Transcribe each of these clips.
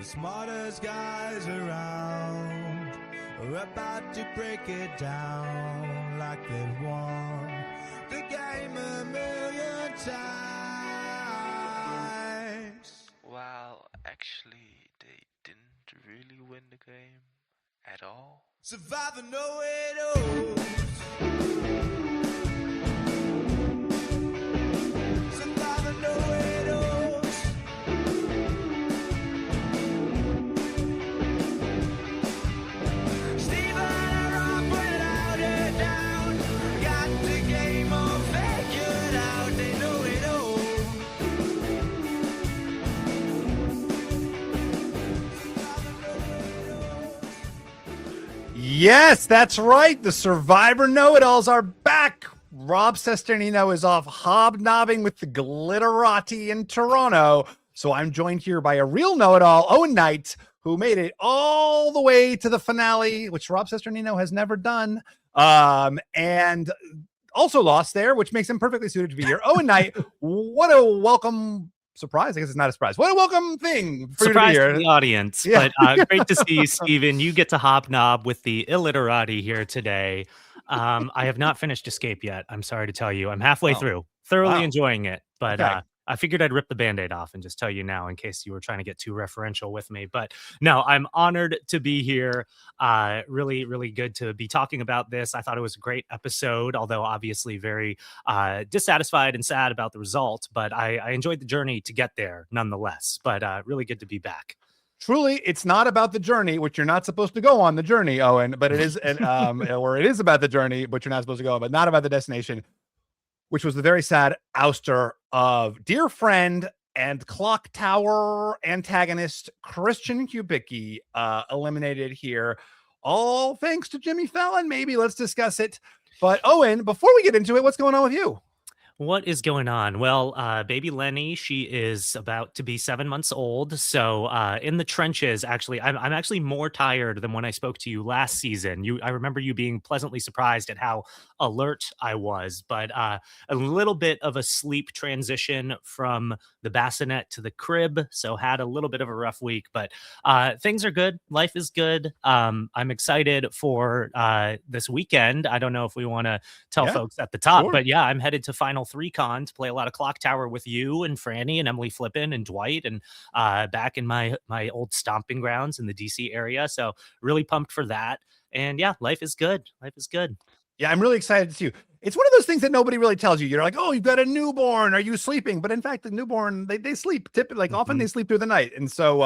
The smartest guys around are about to break it down like they've won the game a million times. Well, actually, they didn't really win the game at all. Survivor know it all. Survivor know it all. Yes, that's right. The Survivor Know-It-Alls are back. Rob Cesternino is off hobnobbing with the glitterati in Toronto. So I'm joined here by a real know-it-all, Owen Knight, who made it all the way to the finale, which Rob Cesternino has never done, and also lost there, which makes him perfectly suited to be here. Owen Knight, what a welcome surprise. I guess it's not a surprise. What a welcome thing for surprise you to be to here. the audience. Yeah. But great to see you, Steven. You get to hobnob with the illiterati here today. I have not finished Escape yet. I'm sorry to tell you. I'm halfway through, thoroughly enjoying it. But Okay. I figured I'd rip the Band-Aid off and just tell you now in case you were trying to get too referential with me. But no, I'm honored to be here. Really, really good to be talking about this. I thought it was a great episode, although obviously very dissatisfied and sad about the result. But I enjoyed the journey to get there nonetheless. But really good to be back. Truly, it's not about the journey, which you're not supposed to go on the journey, Owen, but it is, or it is about the journey, but you're not supposed to go on, but not about the destination, which was the very sad ouster of dear friend and clock tower antagonist Christian Hubicki, eliminated here. All thanks to Jimmy Fallon. Maybe let's discuss it. But Owen, before we get into it, what's going on with you? What is going on? Well, baby Lenny, she is about to be 7 months old. So in the trenches, actually, I'm actually more tired than when I spoke to you last season. I remember you being pleasantly surprised at how alert I was, but a little bit of a sleep transition from the bassinet to the crib. So had a little bit of a rough week, but things are good. Life is good. I'm excited for this weekend. I don't know if we want to tell folks at the top, Sure. but yeah, I'm headed to Final 3Con to play a lot of Clock Tower with you and Franny and Emily Flippin and Dwight and back in my old stomping grounds in the DC area. So really pumped for that. And yeah, life is good. Life is good. Yeah, I'm really excited to see you. It's one of those things that nobody really tells you. You're like, oh, you've got a newborn. Are you sleeping? But in fact, the newborn, they sleep typically, like often they sleep through the night. And so,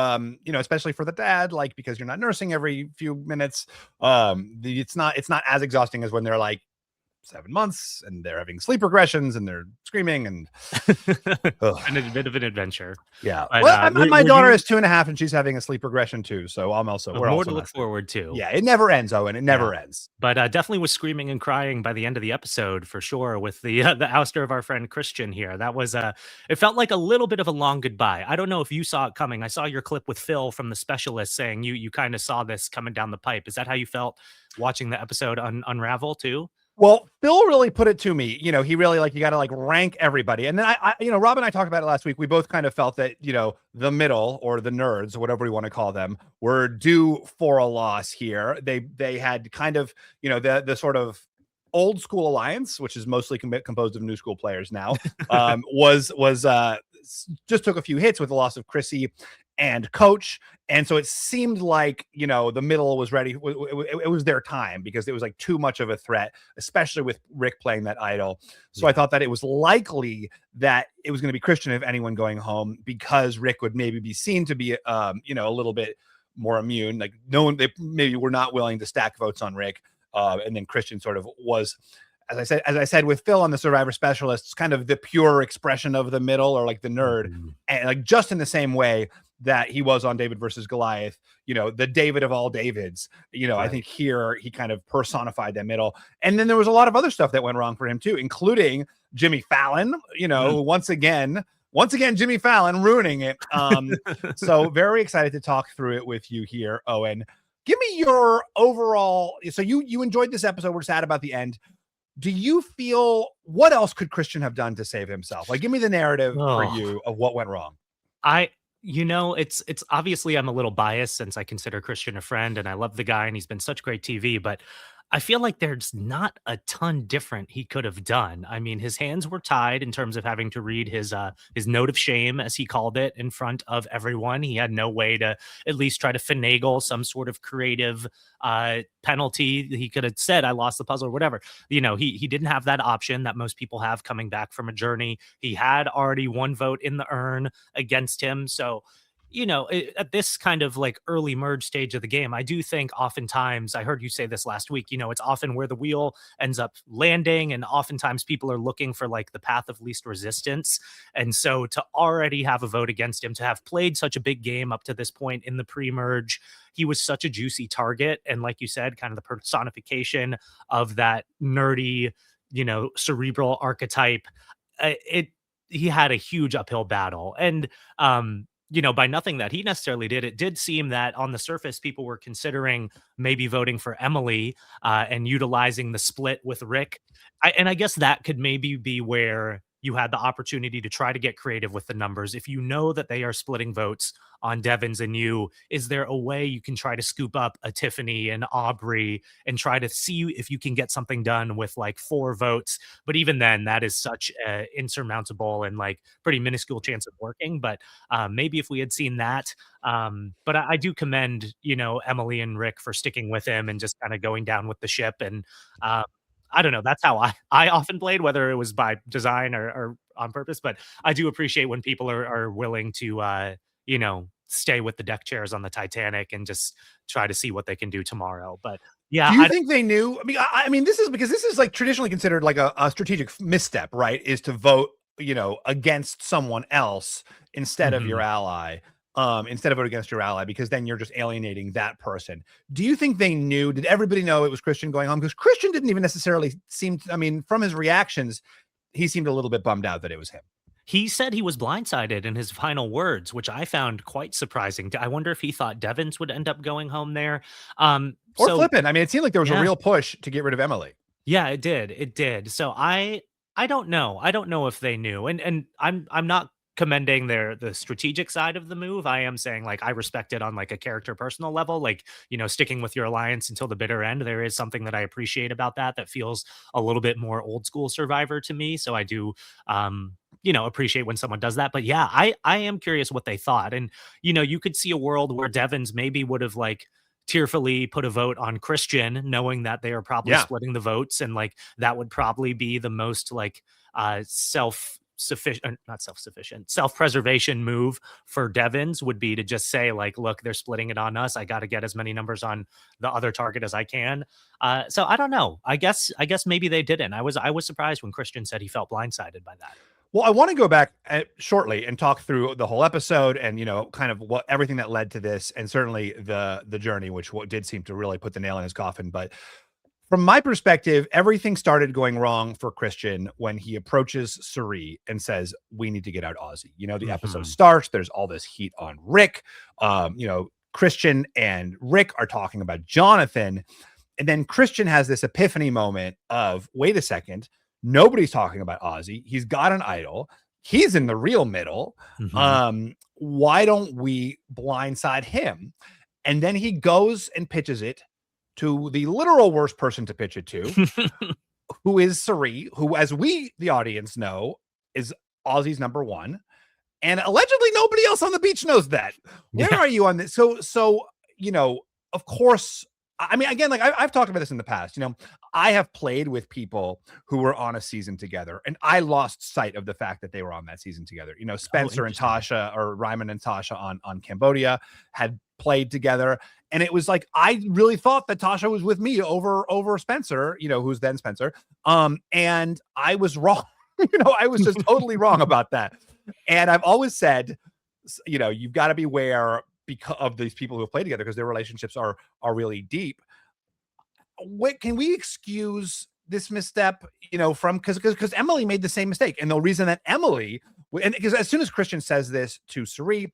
especially for the dad, like, because you're not nursing every few minutes, it's not as exhausting as when they're like 7 months and they're having sleep regressions and they're screaming and And a bit of an adventure. yeah. But, Well, my daughter is is 2.5 and she's having a sleep regression too. So we're more also to look forward to. Yeah, it never ends, Owen. It never ends. But definitely was screaming and crying by the end of the episode for sure with the ouster of our friend Christian here. That was it felt like a little bit of a long goodbye. I don't know if you saw it coming. I saw your clip with Phil from The Specialist saying you kind of saw this coming down the pipe. Is that how you felt watching the episode unravel too? Well, Phil really put it to me. He really you got to rank everybody. And then I Rob and I talked about it last week. We both kind of felt that, the middle or the nerds, whatever we want to call them, were due for a loss here. They had kind of, the sort of old school alliance, which is mostly composed of new school players now, was just took a few hits with the loss of Chrissy and Coach. And so it seemed like, the middle was ready. It was their time because it was like too much of a threat, especially with Rick playing that idol. So I thought that it was likely that it was going to be Christian, if anyone, going home, because Rick would maybe be seen to be, a little bit more immune. Like they maybe were not willing to stack votes on Rick. And then Christian sort of was, as I said with Phil on the Survivor Specialists, kind of the pure expression of the middle, or like the nerd, and like just in the same way that he was on David versus Goliath, the David of all Davids. Right. I think here he kind of personified that middle. And then there was a lot of other stuff that went wrong for him too, including Jimmy Fallon, once again, Jimmy Fallon ruining it. So very excited to talk through it with you here, Owen. Give me your overall. So you enjoyed this episode. We're sad about the end. Do you feel, what else could Christian have done to save himself? Like, give me the narrative for you of what went wrong. It's obviously I'm a little biased since I consider Christian a friend and I love the guy and he's been such great TV, but I feel like there's not a ton different he could have done. I mean, his hands were tied in terms of having to read his note of shame, as he called it, in front of everyone. He had no way to at least try to finagle some sort of creative penalty. He could have said, I lost the puzzle or whatever. He didn't have that option that most people have coming back from a journey. He had already one vote in the urn against him. So at this kind of like early merge stage of the game, I do think oftentimes, I heard you say this last week, it's often where the wheel ends up landing. And oftentimes people are looking for like the path of least resistance. And so to already have a vote against him, to have played such a big game up to this point in the pre-merge, he was such a juicy target. And like you said, kind of the personification of that nerdy, cerebral archetype. He had a huge uphill battle. And, by nothing that he necessarily did, it did seem that on the surface, people were considering maybe voting for Emily and utilizing the split with Rick. And I guess that could maybe be where you had the opportunity to try to get creative with the numbers. If you know that they are splitting votes on Devins and you, is there a way you can try to scoop up a Tiffany and Aubry and try to see if you can get something done with like 4 votes? But even then, that is such an insurmountable and like pretty minuscule chance of working. But maybe if we had seen that. But I do commend, Emily and Rick for sticking with him and just kind of going down with the ship. And I don't know. That's how I often played, whether it was by design or on purpose. But I do appreciate when people are willing to, stay with the deck chairs on the Titanic and just try to see what they can do tomorrow. But yeah, do you think they knew? I mean, this is like traditionally considered like a strategic misstep, right? Is to vote, against someone else instead of your ally. Instead of vote against your ally, because then you're just alienating that person. Do you think they knew? Did everybody know it was Christian going home? Because Christian didn't even necessarily seem to, I mean, from his reactions, he seemed a little bit bummed out that it was him. He said he was blindsided in his final words, which I found quite surprising. I wonder if he thought Devins would end up going home there. Or flipping. I mean, it seemed like there was a real push to get rid of Emily. Yeah, it did. It did. So I don't know. I don't know if they knew. And I'm not commending the strategic side of the move. I am saying like I respect it on like a character personal level, like sticking with your alliance until the bitter end. There is something that I appreciate about that feels a little bit more old school Survivor to me. So I do appreciate when someone does that. But yeah, I am curious what they thought. And you could see a world where Devins maybe would have like tearfully put a vote on Christian, knowing that they are probably splitting the votes, and like that would probably be the most like self-preservation move for Devins would be to just say like, look, they're splitting it on us. I got to get as many numbers on the other target as I can. So I don't know. I guess maybe they didn't. I was surprised when Christian said he felt blindsided by that. Well, I want to go back shortly and talk through the whole episode and, kind of what everything that led to this, and certainly the journey, which did seem to really put the nail in his coffin. But from my perspective, everything started going wrong for Christian when he approaches Cirie and says, we need to get out Ozzy. The episode starts. There's all this heat on Rick. Christian and Rick are talking about Jonathan. And then Christian has this epiphany moment of, wait a second, nobody's talking about Ozzy. He's got an idol. He's in the real middle. Why don't we blindside him? And then he goes and pitches it to the literal worst person to pitch it to, who is Cirie, who, as we, the audience, know, is Ozzy's number one. And allegedly nobody else on the beach knows that. Where are you on this? So, of course, I mean, again, like I've talked about this in the past, I have played with people who were on a season together, and I lost sight of the fact that they were on that season together. Spencer and Tasha, or Ryman and Tasha on Cambodia, had played together. And it was like, I really thought that Tasha was with me over Spencer, who's then Spencer. And I was wrong. I was just totally wrong about that. And I've always said, you've got to beware because of these people who have played together, because their relationships are really deep. Can we excuse this misstep, from because Emily made the same mistake. And the reason that Emily, and because as soon as Christian says this to Cirie,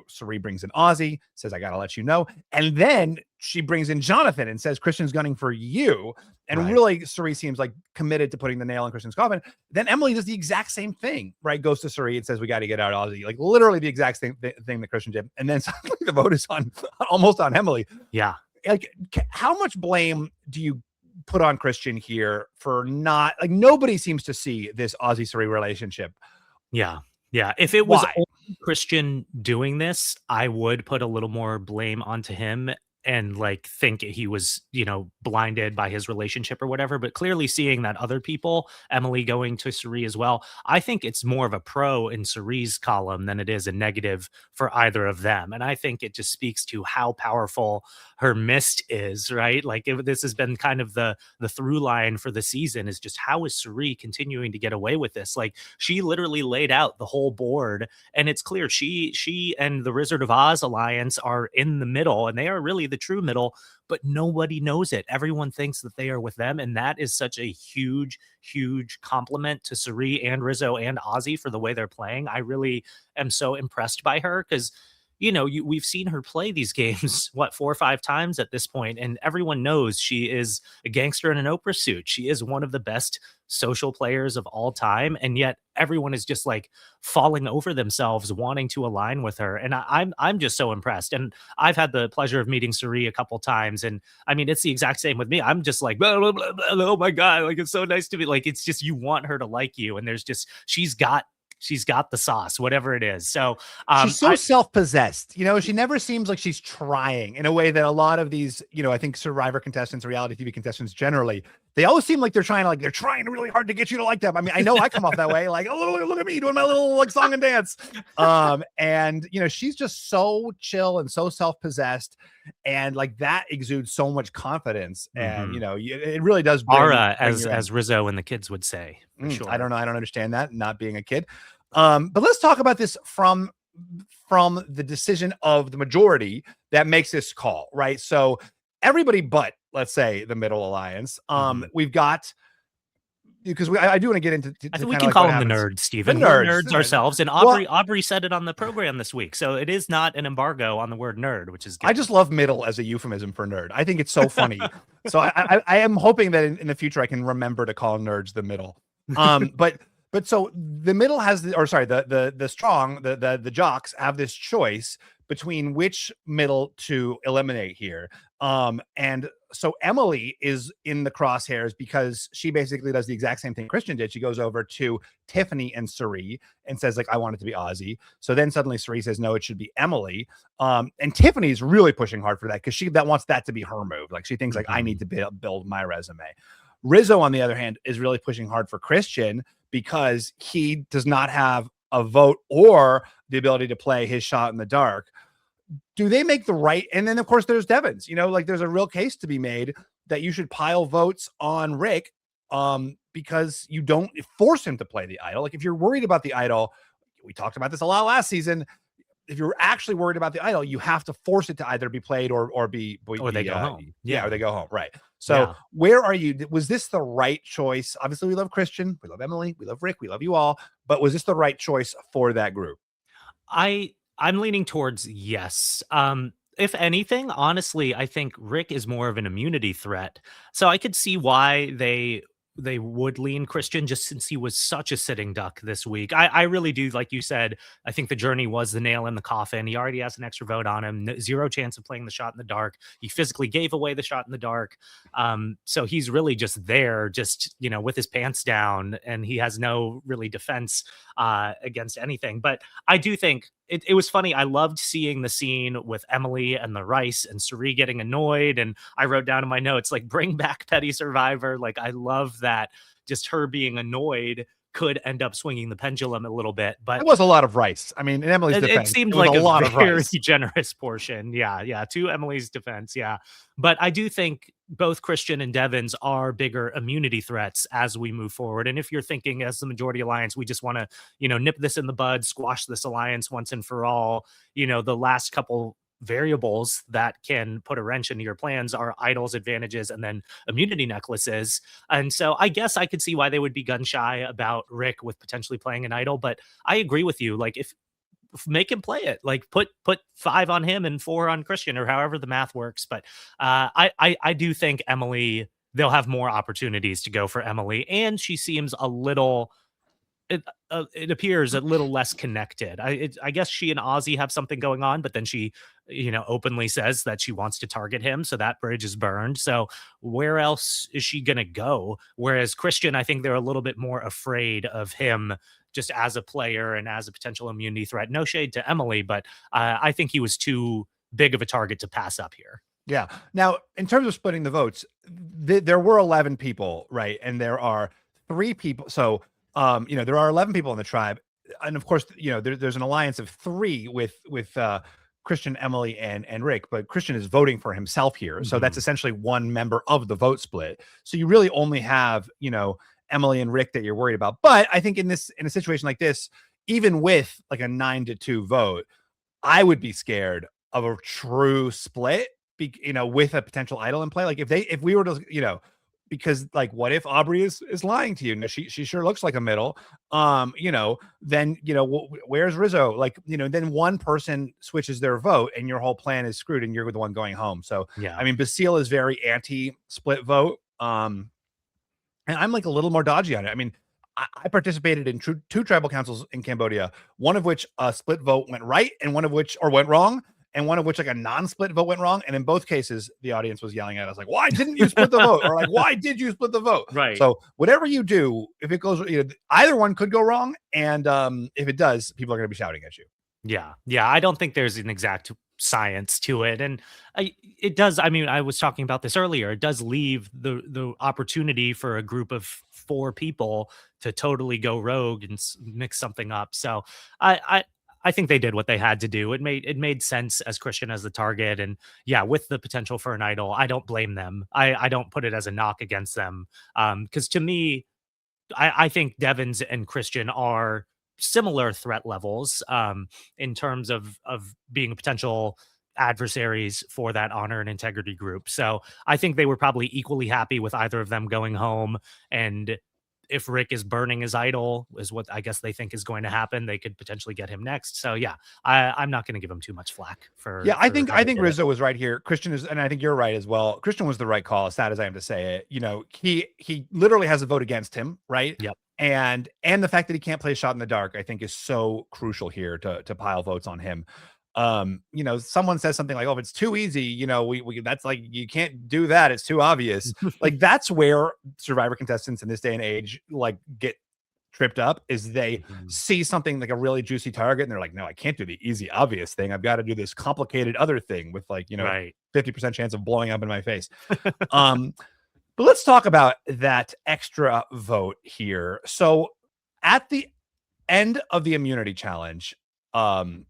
Cirie brings in Ozzy, says, I got to let you know. And then she brings in Jonathan and says, Christian's gunning for you. And really, Cirie seems like committed to putting the nail in Christian's coffin. Then Emily does the exact same thing, right? Goes to Cirie and says, we got to get out Ozzy. Like literally the exact same thing that Christian did. And then suddenly the vote is almost on Emily. Yeah. Like, how much blame do you put on Christian here for not, like, nobody seems to see this Ozzy-Cirie relationship? Yeah. Yeah. If it was Why? only Christian doing this, I would put a little more blame onto him and like think he was, blinded by his relationship or whatever. But clearly seeing that other people, Emily going to Cirie as well, I think it's more of a pro in Cirie's column than it is a negative for either of them. And I think it just speaks to how powerful her mist is, right? Like this has been kind of the through line for the season, is just how is Cirie continuing to get away with this? Like she literally laid out the whole board, and it's clear she and the Wizard of Oz alliance are in the middle, and they are really the true middle, but nobody knows it. Everyone thinks that they are with them, and that is such a huge compliment to Cirie and Rizo and Ozzy for the way they're playing. I really am so impressed by her because we've seen her play these games, 4 or 5 times at this point, and everyone knows she is a gangster in an Oprah suit. She is one of the best social players of all time, and yet everyone is just like falling over themselves wanting to align with her. And I'm just so impressed. And I've had the pleasure of meeting Cirie a couple times, and I mean, it's the exact same with me. I'm just like, blah, blah, blah, blah, oh my God, like it's so nice to be like, it's just, you want her to like you, and there's just, she's got the sauce, whatever it is. So she's so self-possessed, she never seems like she's trying in a way that a lot of these, I think Survivor contestants, reality TV contestants generally, they always seem like they're trying really hard to get you to like them. I mean, I know I come off that way, like, oh, look at me doing my little like song and dance. And she's just so chill and so self-possessed, and like that exudes so much confidence. And it really does aura, as Rizo and the kids would say. Sure. I don't know. I don't understand that, not being a kid. But let's talk about this from the decision of the majority that makes this call, right? So everybody but, let's say, the Middle Alliance. We've got, because I do want to get into. I think we can call them the nerds, Stephen. We're nerds ourselves, and Aubry said it on the program this week, so it is not an embargo on the word nerd, which is good. I just love middle as a euphemism for nerd. I think it's so funny. So I am hoping that in the future I can remember to call nerds the middle. But so the middle has the strong, the jocks have this choice between which middle to eliminate here. And so Emily is in the crosshairs because she basically does the exact same thing Christian did. She goes over to Tiffany and Cirie and says, like, I want it to be Ozzy. So then suddenly Cirie says, no, it should be Emily. And Tiffany's really pushing hard for that because she wants that to be her move. Like she thinks like, I need to build my resume. Rizo, on the other hand, is really pushing hard for Christian because he does not have a vote or the ability to play his shot in the dark. Do they make the right? And then, of course, there's Devins. Like there's a real case to be made that you should pile votes on Rick because you don't force him to play the idol. Like if you're worried about the idol, we talked about this a lot last season. If you're actually worried about the idol, you have to force it to either be played or they go home. Yeah, or they go home. Right. So where are you? Was this the right choice? Obviously, we love Christian. We love Emily. We love Rick. We love you all. But was this the right choice for that group? I'm leaning towards yes. If anything, honestly, I think Rick is more of an immunity threat. So I could see why they would lean Christian just since he was such a sitting duck this week. I really do. Like you said, I think the journey was the nail in the coffin. He already has an extra vote on him. Zero chance of playing the shot in the dark. He physically gave away the shot in the dark. So he's really just there, just, with his pants down, and he has no really defense against anything. But I do think it was funny. I loved seeing the scene with Emily and the rice and Cirie getting annoyed. And I wrote down in my notes, like, bring back Petty Survivor. Like, I love that just her being annoyed could end up swinging the pendulum a little bit. But it was a lot of rice. I mean, in Emily's defense, it seemed like a lot of rice. Generous portion. Yeah. To Emily's defense. Yeah. But I do think both Christian and Devins are bigger immunity threats as we move forward. And if you're thinking as the majority alliance, we just want to, nip this in the bud, squash this alliance once and for all, the last couple variables that can put a wrench into your plans are idols, advantages, and then immunity necklaces. And so I guess I could see why they would be gun shy about Rick with potentially playing an idol. But I agree with you. Like, if make him play it. Like put 5 on him and 4 on Christian, or however the math works. But I do think Emily, they'll have more opportunities to go for Emily, and she seems a little, it appears a little less connected. I guess she and Ozzy have something going on, but then she, openly says that she wants to target him, so that bridge is burned. So where else is she gonna go? Whereas Christian, I think they're a little bit more afraid of him just as a player and as a potential immunity threat. No shade to Emily, but I think he was too big of a target to pass up here. Yeah. Now, in terms of splitting the votes, there were 11 people, right? And there are 3 people. So, there are 11 people in the tribe. And of course, there's an alliance of 3 with Christian, Emily, and Rick, but Christian is voting for himself here. So that's essentially one member of the vote split. So you really only have, Emily and Rick that you're worried about. But I think in a situation like this, even with like a 9-2 vote, I would be scared of a true split, with a potential idol in play. Like if we were to, because like, what if Aubry is lying to you? No, she sure looks like a middle. Then, where's Rizo? Like, then one person switches their vote and your whole plan is screwed and you're the one going home. So, Yeah. I mean, Basile is very anti-split vote. And I'm like a little more dodgy on it. I mean, I participated in 2 tribal councils in Cambodia, one of which a split vote went right and one of which, or went wrong, and one of which like a non-split vote went wrong. And in both cases, the audience was yelling at us like, why didn't you split the vote? Or like, why did you split the vote? Right. So whatever you do, if it goes, either one could go wrong. And if it does, people are going to be shouting at you. Yeah. Yeah. I don't think there's an exact science to it. And it does. I mean, I was talking about this earlier. It does leave the opportunity for a group of 4 people to totally go rogue and mix something up. So I think they did what they had to do. It made sense as Christian as the target. And yeah, with the potential for an idol, I don't blame them. I don't put it as a knock against them. Because to me, I think Devins and Christian are similar threat levels in terms of being potential adversaries for that honor and integrity group. So I think they were probably equally happy with either of them going home. And if Rick is burning his idol, is what I guess they think is going to happen, they could potentially get him next. So yeah, I'm not going to give him too much flack for. Yeah, I think Rizo was right here. Christian is, and I think you're right as well. Christian was the right call, as sad as I am to say it. He literally has a vote against him, right? Yep. And the fact that he can't play a shot in the dark, I think, is so crucial here to pile votes on him. Someone says something like, "Oh, if it's too easy, we that's like, you can't do that. It's too obvious." Like, that's where Survivor contestants in this day and age like get tripped up, is they see something like a really juicy target and they're like, "No, I can't do the easy, obvious thing. I've got to do this complicated other thing with like, right. 50% chance of blowing up in my face." But let's talk about that extra vote here. So at the end of the immunity challenge, should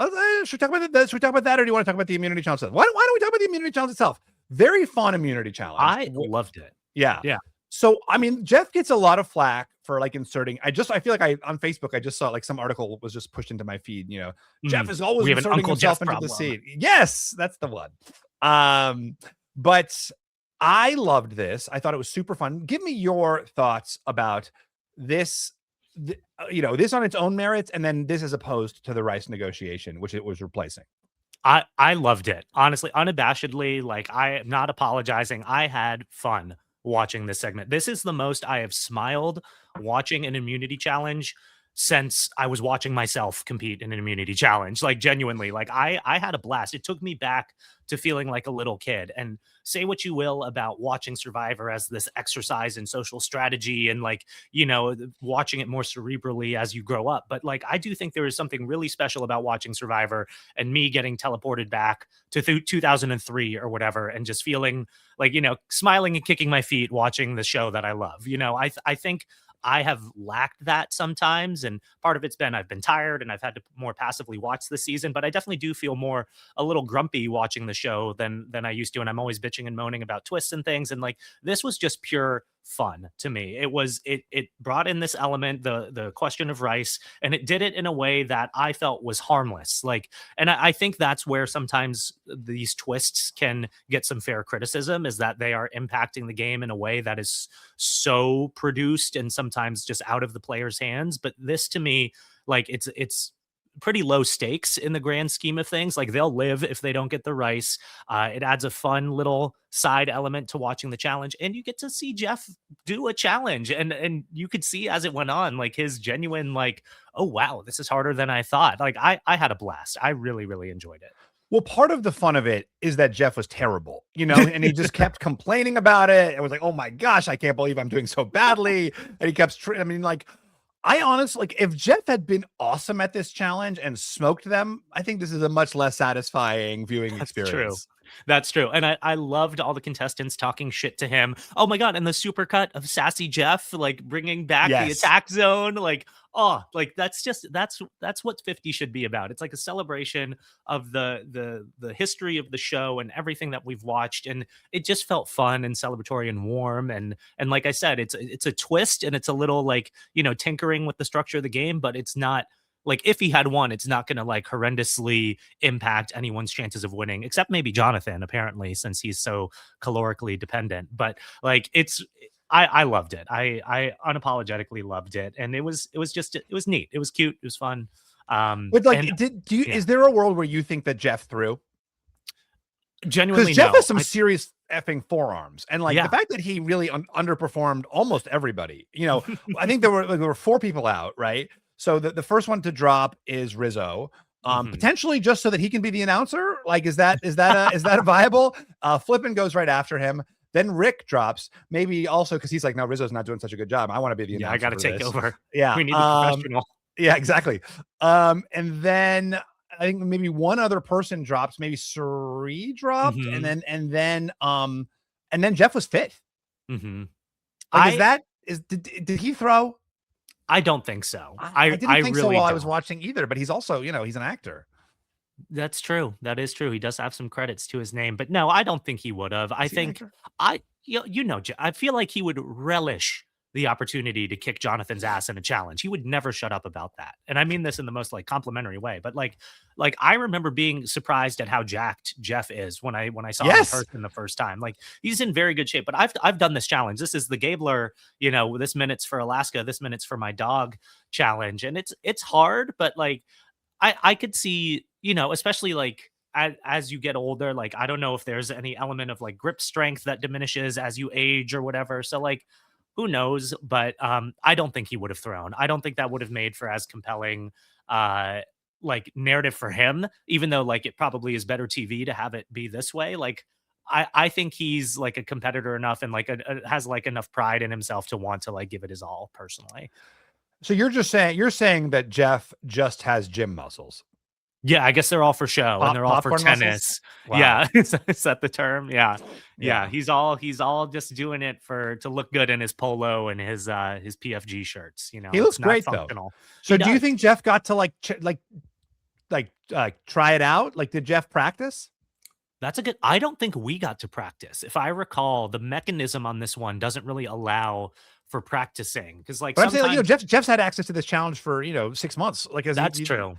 we talk about that? Should we talk about that, or do you want to talk about the immunity challenge itself? Why don't we talk about the immunity challenge itself? Very fun immunity challenge. I loved it. Yeah. Yeah. So, I mean, Jeff gets a lot of flack for like inserting. I feel like on Facebook, I just saw like some article was just pushed into my feed. Jeff is always inserting himself into the scene. Yes, that's the one. But I loved this. I thought it was super fun. Give me your thoughts about this. This on its own merits, and then this as opposed to the Rice negotiation, which it was replacing. I loved it, honestly, unabashedly. Like, I am not apologizing. I had fun watching this segment. This is the most I have smiled watching an immunity challenge since I was watching myself compete in an immunity challenge. Like, genuinely, like I had a blast. It took me back to feeling like a little kid. And say what you will about watching Survivor as this exercise in social strategy and like, watching it more cerebrally as you grow up. But like, I do think there is something really special about watching Survivor and me getting teleported back to 2003 or whatever, and just feeling like, smiling and kicking my feet watching the show that I love. I think I have lacked that sometimes, and part of it's been I've been tired and I've had to more passively watch this season, but I definitely do feel a little grumpy watching the show than I used to, and I'm always bitching and moaning about twists and things, and like, this was just pure fun to me. It brought in this element, the question of Rice, and it did it in a way that I felt was harmless. Like, and I think that's where sometimes these twists can get some fair criticism, is that they are impacting the game in a way that is so produced and sometimes just out of the player's hands. But this, to me, like, it's pretty low stakes in the grand scheme of things. Like they'll live if they don't get the rice. It adds a fun little side element to watching the challenge, and you get to see Jeff do a challenge, and you could see as it went on, like his genuine like, oh wow, this is harder than I thought. Like I had a blast. I really, really enjoyed it. Well, part of the fun of it is that Jeff was terrible, and he just kept complaining about it. It was like, oh my gosh, I can't believe I'm doing so badly. And he kept, I honestly, like, if Jeff had been awesome at this challenge and smoked them, I think this is a much less satisfying viewing experience. That's true. And I loved all the contestants talking shit to him. Oh my God. And the supercut of Sassy Jeff, like bringing back the attack zone. Like, oh, like that's what 50 should be about. It's like a celebration of the history of the show and everything that we've watched. And it just felt fun and celebratory and warm. And like I said, it's a twist, and it's a little like, tinkering with the structure of the game, but it's not like, if he had won, it's not going to like horrendously impact anyone's chances of winning, except maybe Jonathan, apparently, since he's so calorically dependent. But like, I loved it. I unapologetically loved it. And it was neat. It was cute. It was fun. But like, is there a world where you think that Jeff threw? Genuinely, because Jeff has some serious effing forearms, and like the fact that he really underperformed almost everybody. I think there were 4 people out, right? So the first one to drop is Rizo, potentially just so that he can be the announcer. Like, is that a viable? Flippin goes right after him. Then Rick drops, maybe also because he's like, no, Rizzo's not doing such a good job. I want to be the announcer. I got to take over. Yeah, we need a professional. Yeah, exactly. And then I think maybe one other person drops. Maybe Cirie dropped, and then Jeff was 5th. Like, did he throw? I don't think so. I didn't think really so while I was watching either, but he's also, he's an actor. That's true. That is true. He does have some credits to his name, but no, I don't think he would have. I think I feel like he would relish the opportunity to kick Jonathan's ass in a challenge. He would never shut up about that. And I mean this in the most like complimentary way, but like I remember being surprised at how jacked Jeff is when I saw him in person the first time. Like, he's in very good shape, but I've done this challenge. This is the Gabler, this minute's for Alaska, this minute's for my dog challenge. And it's hard, but like, I could see, especially like as you get older, like, I don't know if there's any element of like grip strength that diminishes as you age or whatever. So like, who knows? But I don't think he would have thrown. I don't think that would have made for as compelling like narrative for him, even though like it probably is better TV to have it be this way. Like, I think he's like a competitor enough and like has like enough pride in himself to want to like give it his all personally. So you're saying that Jeff just has gym muscles. Yeah, I guess they're all for show and they're all for tennis. Wow. Yeah, is that the term? Yeah. He's all just doing it to look good in his polo and his PFG shirts. He looks great though. So do you think Jeff got to try it out? Like, did Jeff practice? I don't think we got to practice. If I recall, the mechanism on this one doesn't really allow for practicing, because like, but I'm saying, like, Jeff's had access to this challenge for 6 months. Like, that's true.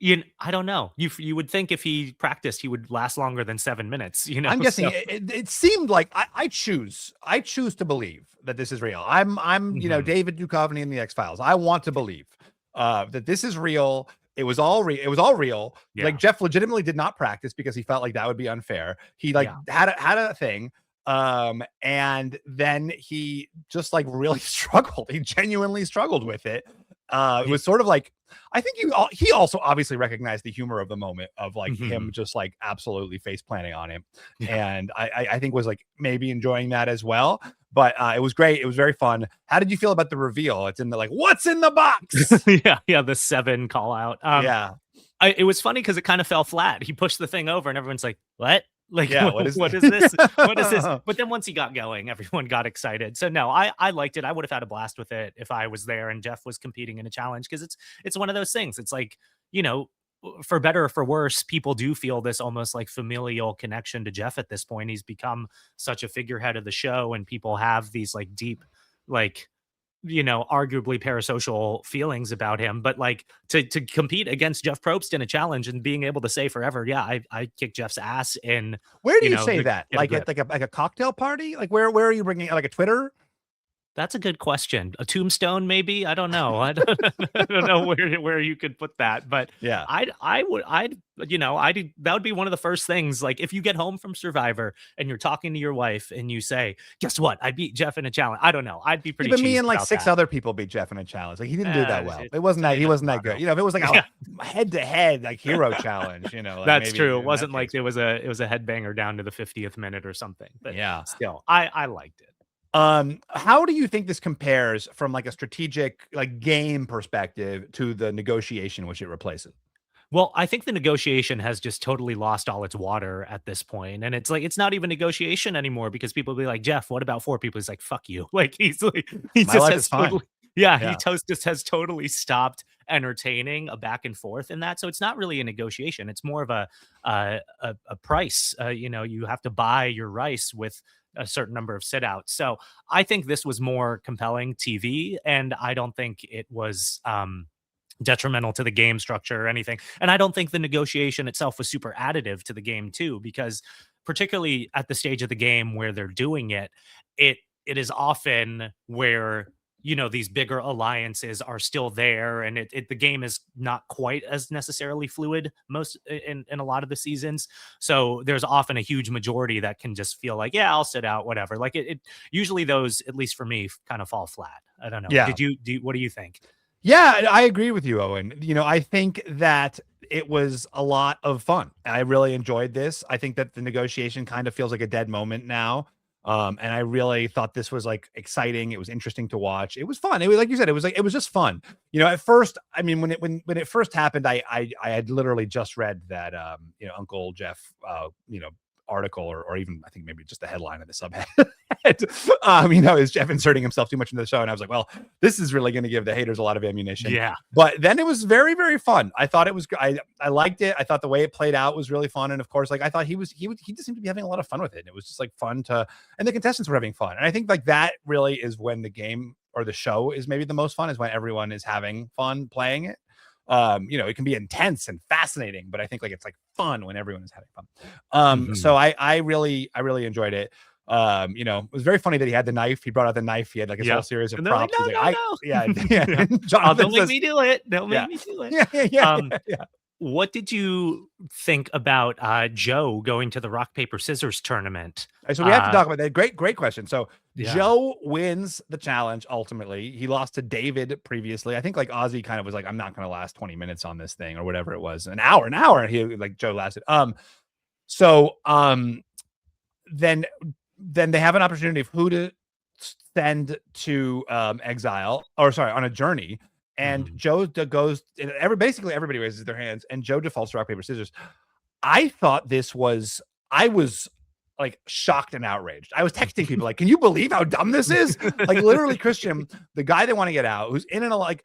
I don't know. You would think if he practiced, he would last longer than 7 minutes. I'm guessing it seemed like I choose to believe that this is real. I'm David Duchovny in the X-Files. I want to believe that this is real. It was all real. Yeah. Like, Jeff legitimately did not practice because he felt like that would be unfair. He had a thing. And then he just like really struggled. He genuinely struggled with it. It was sort of like, I think he also obviously recognized the humor of the moment of like him just like absolutely face planting on him. Yeah. And I think was like maybe enjoying that as well. But it was great. It was very fun. How did you feel about the reveal? It's in the like, what's in the box? Yeah. The 7 call out. It was funny because it kind of fell flat. He pushed the thing over and everyone's like, what? Like, what is this? What is this? But then once he got going, everyone got excited. So no, I liked it. I would have had a blast with it if I was there and Jeff was competing in a challenge, because it's one of those things. It's like, for better or for worse, people do feel this almost like familial connection to Jeff at this point. He's become such a figurehead of the show, and people have these like deep, like, arguably parasocial feelings about him. But like to compete against Jeff Probst in a challenge and being able to say forever, yeah, I kicked Jeff's ass in. Where do you say that? Like at like a cocktail party? Like where are you bringing, like a Twitter? That's a good question. A tombstone, maybe? I don't know. I don't know where you could put that, but Yeah. I'd that would be one of the first things. Like if you get home from Survivor and you're talking to your wife and you say, "Guess what? I beat Jeff in a challenge." I don't know. I'd be pretty Even me cheesed and like about 6 that. other people beat Jeff in a challenge. Like he didn't do that well. It wasn't that it he wasn't that doesn't good. matter. You know, if it was like Yeah. a head to head like hero challenge, you know, like That's maybe true. It in that wasn't like case. it was a headbanger down to the 50th minute or something. But Yeah. still, I liked it. How do you think this compares from like a strategic like game perspective to the negotiation which it replaces? Well, I think the negotiation has just totally lost all its water at this point, and it's like it's not even negotiation anymore because people be like, "Jeff, what about 4 people?" He's like, "Fuck you!" Like he My just life has is fine. totally, yeah, Yeah. just has totally stopped entertaining a back and forth in that. So it's not really a negotiation; it's more of a price. You have to buy your rice with a certain number of sit outs. So I think this was more compelling TV, and I don't think it was detrimental to the game structure or anything. And I don't think the negotiation itself was super additive to the game too, because particularly at the stage of the game where they're doing it, it is often where these bigger alliances are still there, and the game is not quite as necessarily fluid most in a lot of the seasons. So there's often a huge majority that can just feel like, yeah, I'll sit out, whatever. Like it usually those, at least for me, kind of fall flat. I don't know. Yeah. What do you think? Yeah, I agree with you, Owen. I think that it was a lot of fun. I really enjoyed this. I think that the negotiation kind of feels like a dead moment now. And I really thought this was like exciting. It was interesting to watch. It was fun. It was like you said, it was just fun. At first, I mean, when it first happened, I had literally just read that Uncle Jeff article or even I think maybe just the headline of the subhead. Is Jeff inserting himself too much into the show? And I was like, well, this is really going to give the haters a lot of ammunition. Yeah. But then it was very, very fun. I thought it was, I liked it. I thought the way it played out was really fun. And of course, like I thought he just seemed to be having a lot of fun with it. And it was just like fun and the contestants were having fun. And I think like that really is when the game or the show is maybe the most fun, is when everyone is having fun playing it. It can be intense and fascinating, but I think like it's like fun when everyone is having fun. So I really enjoyed it. It was very funny that he had the knife. He brought out the knife. He had like his whole series of props. Like, no. Yeah. Don't make me do it. Don't make me do it. Yeah. What did you think about Joe going to the rock, paper, scissors tournament? So we have to talk about that. Great question. So Yeah. Joe wins the challenge. Ultimately, he lost to David previously. I think like Ozzy kind of was like, I'm not going to last 20 minutes on this thing or whatever it was. An hour. And he like Joe lasted. Then they have an opportunity of who to send to exile, or sorry, on a journey. And Joe goes, basically everybody raises their hands, and Joe defaults to rock, paper, scissors. I was like shocked and outraged. I was texting people like, can you believe how dumb this is? Like literally Christian, the guy they want to get out, who's in and like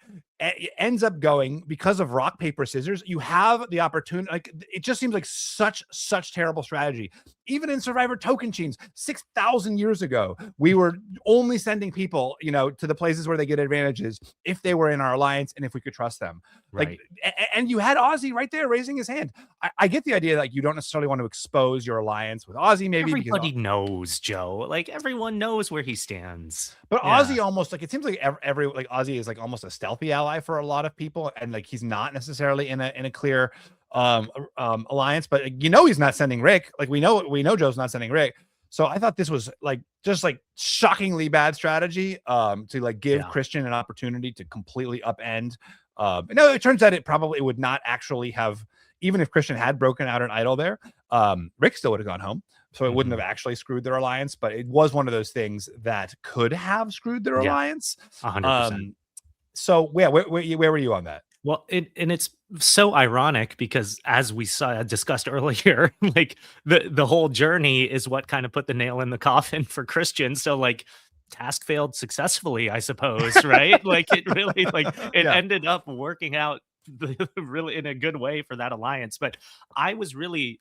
ends up going because of rock, paper, scissors. You have the opportunity. Like it just seems like such terrible strategy. Even in Survivor token chains 6,000 years ago, we were only sending people, to the places where they get advantages if they were in our alliance and if we could trust them. Right. Like, and you had Ozzy right there raising his hand. I get the idea that like, you don't necessarily want to expose your alliance with Ozzy, maybe. Everybody knows Joe. Like everyone knows where he stands. But yeah. Ozzy almost like, it seems like every like Ozzy is like almost a stealthy ally for a lot of people, and like he's not necessarily in a clear alliance, but he's not sending Rick. Like we know Joe's not sending Rick. So I thought this was like just like shockingly bad strategy to like give Christian an opportunity to completely upend. No, it turns out it probably would not actually have, even if Christian had broken out an idol there, Rick still would have gone home. So it wouldn't have actually screwed their alliance, but it was one of those things that could have screwed their alliance. 100%. So yeah, where were you on that? Well, it's so ironic because as we discussed earlier, like the whole journey is what kind of put the nail in the coffin for Christian. So like task failed successfully, I suppose, right? Like it really ended up working out really in a good way for that alliance. But I was really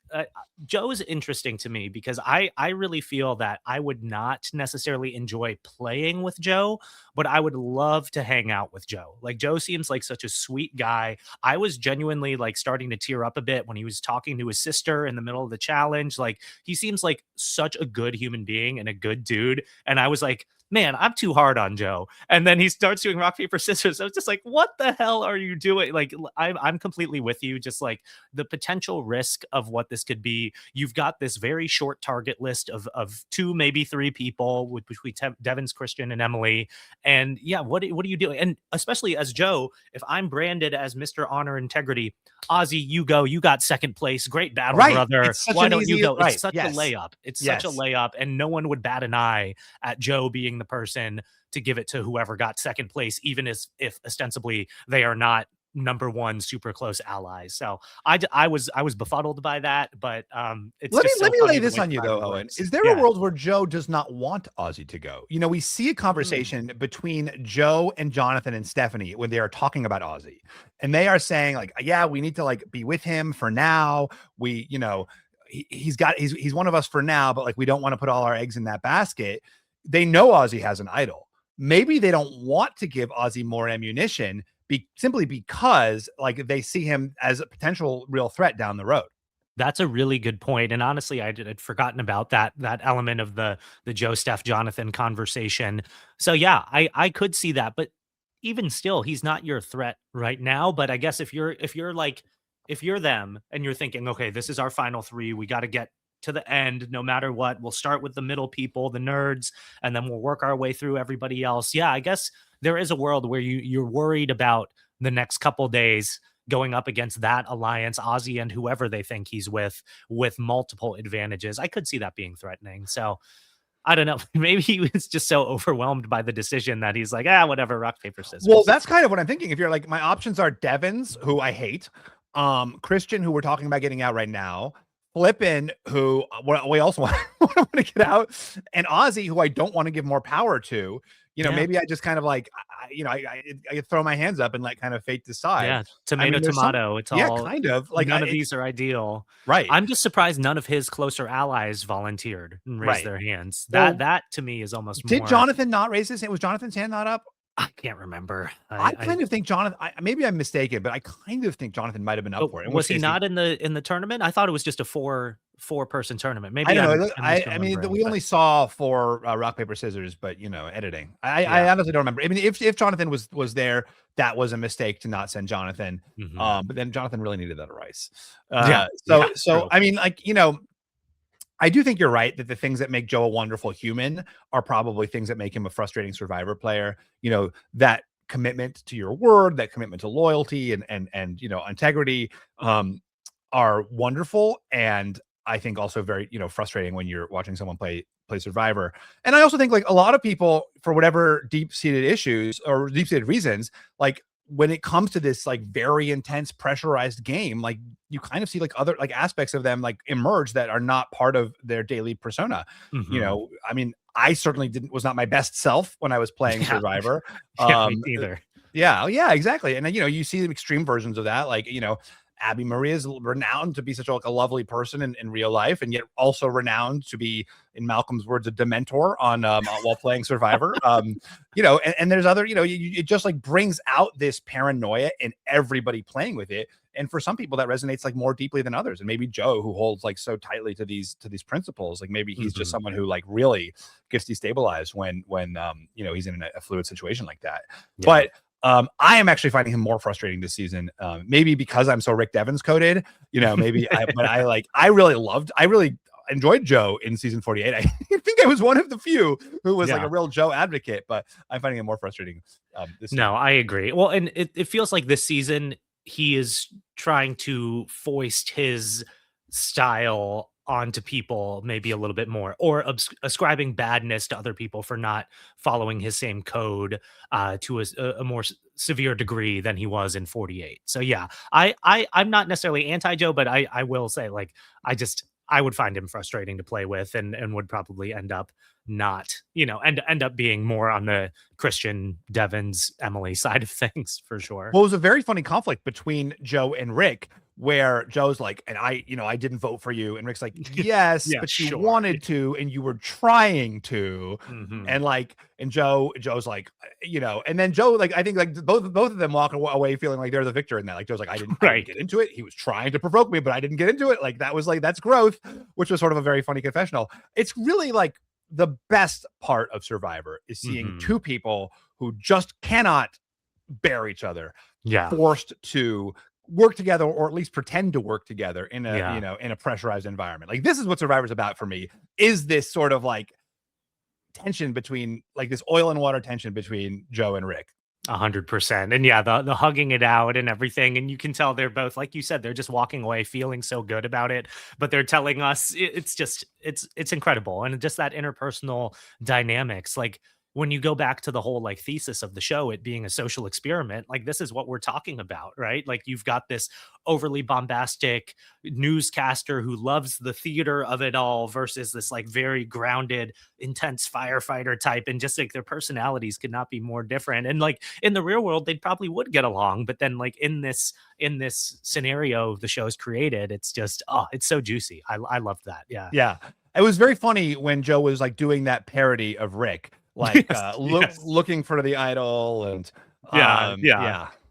Joe's interesting to me because I really feel that I would not necessarily enjoy playing with Joe, but I would love to hang out with Joe. Like Joe seems like such a sweet guy. I was genuinely like starting to tear up a bit when he was talking to his sister in the middle of the challenge. Like he seems like such a good human being and a good dude. And I was like, man, I'm too hard on Joe. And then he starts doing rock, paper, scissors. I was just like, what the hell are you doing? Like, I'm completely with you. Just like the potential risk of what this could be. You've got this very short target list of 2, maybe 3 people with between Devins, Christian, and Emily. And yeah, what are you doing? And especially as Joe, if I'm branded as Mr. Honor Integrity, Ozzy, you go. You got second place. Great battle, brother. Why don't you go? It's such a layup. It's such a layup, and no one would bat an eye at Joe being the person to give it to whoever got second place, even if ostensibly they are not number 1 super close allies. So I was befuddled by that, but it's let me lay this on you though, Owen. Is there a world where Joe does not want Ozzy to go? You know, we see a conversation between Joe and Jonathan and Stephanie when they are talking about Ozzy, and they are saying like, yeah, we need to like be with him for now. We, you know, he's one of us for now, but like we don't want to put all our eggs in that basket. They know Ozzy has an idol. Maybe they don't want to give Ozzy more ammunition simply because like they see him as a potential real threat down the road. That's a really good point. And honestly, I'd forgotten about that element of the Joe, Steph, Jonathan conversation. So yeah, I could see that, but even still, he's not your threat right now. But I guess if you're them and you're thinking, okay, this is our final 3, we got to get to the end no matter what. We'll start with the middle people, the nerds, and then we'll work our way through everybody else. Yeah, I guess there is a world where you're worried about the next couple days going up against that alliance, Ozzy and whoever they think he's with multiple advantages. I could see that being threatening. So I don't know. Maybe he was just so overwhelmed by the decision that he's like, whatever, rock, paper, scissors. Well, that's kind of what I'm thinking. If you're like, my options are Devins, who I hate, Christian, who we're talking about getting out right now, Flippin, who we also want to get out, and Ozzy, who I don't want to give more power to. You know, maybe I just kind of like, I throw my hands up and let kind of fate decide. Yeah, tomato. It's all kind of like none of these are ideal. Right. I'm just surprised none of his closer allies volunteered and raised their hands. That to me is almost. Did Jonathan not raise his hand? Was Jonathan's hand not up? I can't remember. I kind of think Jonathan. Maybe I'm mistaken, but I kind of think Jonathan might have been up for it. Was he not in the tournament? I thought it was just a four-person tournament. Maybe I don't know. I mean, we only saw 4 rock, paper, scissors, but you know, editing. I honestly don't remember. I mean, if Jonathan was there, that was a mistake to not send Jonathan. But then Jonathan really needed that rice. So I mean, like, you know, I do think you're right that the things that make Joe a wonderful human are probably things that make him a frustrating Survivor player. You know, that commitment to your word, that commitment to loyalty and you know, integrity are wonderful. And I think also very, you know, frustrating when you're watching someone play Survivor. And I also think like a lot of people, for whatever deep-seated issues or deep-seated reasons, like when it comes to this like very intense pressurized game, like you kind of see like other like aspects of them like emerge that are not part of their daily persona. You know, I mean, I certainly was not my best self when I was playing Survivor. Me either. Yeah, exactly. And you know, you see the extreme versions of that, like, you know, Abby Marie is renowned to be such a lovely person in real life, and yet also renowned to be, in Malcolm's words, a dementor on while playing Survivor. You know, and there's other, you know, it just like brings out this paranoia in everybody playing with it. And for some people that resonates like more deeply than others. And maybe Joe, who holds like so tightly to these principles, like maybe he's just someone who like really gets destabilized when you know, he's in a fluid situation like that. But I am actually finding him more frustrating this season. Maybe because I'm so Rick Devens coded, you know, maybe I really enjoyed Joe in season 48. I think I was one of the few who was like a real Joe advocate, but I'm finding it more frustrating. This season. I agree. Well, and it feels like this season he is trying to foist his style onto people maybe a little bit more, or ascribing badness to other people for not following his same code to a more severe degree than he was in 48. So yeah, I'm not necessarily anti-Joe, but I will say, like, I would find him frustrating to play with, and would probably end up not, end up being more on the Christian, Devins, Emily side of things for sure. Well, it was a very funny conflict between Joe and Rick, where Joe's like, and I didn't vote for you. And Rick's like, yes, Yeah, but you sure. wanted to, and you were trying to. Mhm. And Joe's like, and then Joe, like, I think like both of them walk away feeling like they're the victor in that. Like Joe's like, I didn't get into it. He was trying to provoke me, but I didn't get into it. Like that was like, that's growth, which was sort of a very funny confessional. It's really like the best part of Survivor is seeing two people who just cannot bear each other, forced to work together, or at least pretend to work together in a in a pressurized environment. Like this is what Survivor's about for me, is this sort of like tension between, like, this oil and water tension between Joe and Rick. 100%. And yeah, the hugging it out and everything. And you can tell they're both, like you said, they're just walking away feeling so good about it. But they're telling us it's incredible. And just that interpersonal dynamics, like when you go back to the whole like thesis of the show, it being a social experiment, like this is what we're talking about, right? Like you've got this overly bombastic newscaster who loves the theater of it all versus this like very grounded, intense firefighter type, and just like their personalities could not be more different. And like in the real world, they probably would get along, but then like in this scenario the show's created, it's just it's so juicy. I loved that. Yeah. It was very funny when Joe was like doing that parody of Rick, like looking for the idol, and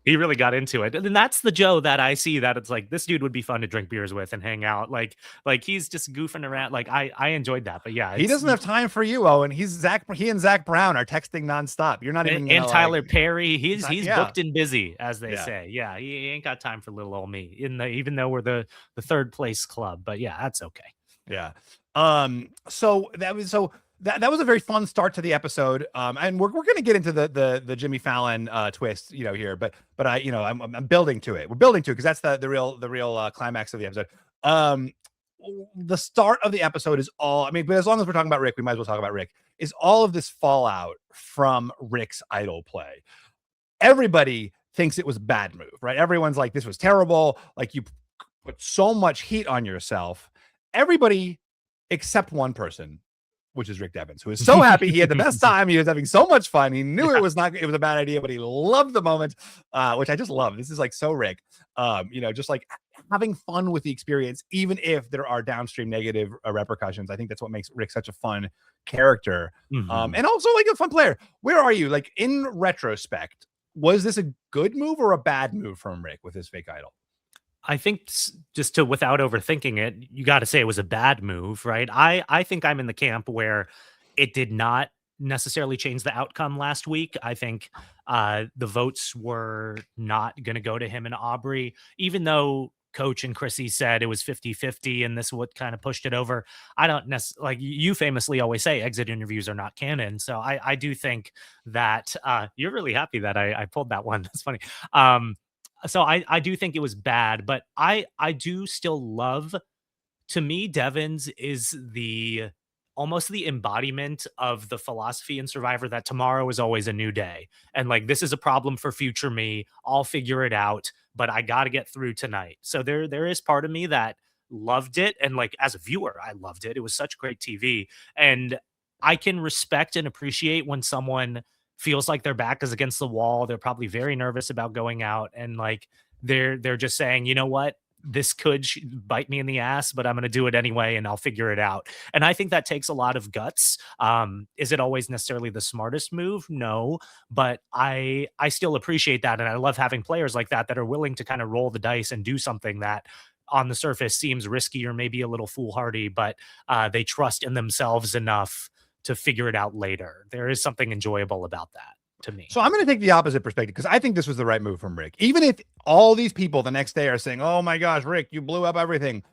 he really got into it. And that's the Joe that I see, that it's like this dude would be fun to drink beers with and hang out, like he's just goofing around. Like I enjoyed that. But yeah, he doesn't have time for you, Owen. He and Zach Brown are texting nonstop. You're not even and Tyler Perry, he's booked and busy, as they say. Yeah, he ain't got time for little old me, even though we're the third place club. But yeah, that's okay. Yeah. So that was a very fun start to the episode. And we're going to get into the Jimmy Fallon twist, here, but I'm building to it. We're building to it, because that's the real climax of the episode. The start of the episode is all, but as long as we're talking about Rick, we might as well talk about Rick, is all of this fallout from Rick's idol play. Everybody thinks it was a bad move, right? Everyone's like, this was terrible. Like, you put so much heat on yourself. Everybody except one person, which is Rick Devens, who is so happy. He had the best time. He was having so much fun. He knew it was a bad idea, but he loved the moment, which I just love. This is like so Rick, just like having fun with the experience, even if there are downstream negative repercussions. I think that's what makes Rick such a fun character. And also like a fun player. Where are you? Like, in retrospect, was this a good move or a bad move from Rick with his fake idol? I think, just to, without overthinking it, you got to say it was a bad move, right? I think I'm in the camp where it did not necessarily change the outcome last week. I think the votes were not going to go to him and Aubry, even though Coach and Chrissy said it was 50-50 and this is what kind of pushed it over. I don't necessarily, like you famously always say, exit interviews are not canon. So I do think that you're really happy that I pulled that one. That's funny. So I do think it was bad, but I do still love, to me, Devens is almost the embodiment of the philosophy in Survivor that tomorrow is always a new day. And like, this is a problem for future me. I'll figure it out, but I got to get through tonight. So there is part of me that loved it. And like, as a viewer, I loved it. It was such great TV. And I can respect and appreciate when someone feels like their back is against the wall. They're probably very nervous about going out, and like they're just saying, you know what, this could bite me in the ass, but I'm going to do it anyway, and I'll figure it out. And I think that takes a lot of guts. Is it always necessarily the smartest move? No, but I still appreciate that, and I love having players like that are willing to kind of roll the dice and do something that on the surface seems risky or maybe a little foolhardy, but they trust in themselves enough to figure it out later. There is something enjoyable about that, to me. So I'm going to take the opposite perspective, because I think this was the right move from Rick. Even if all these people the next day are saying, oh my gosh, Rick, you blew up everything.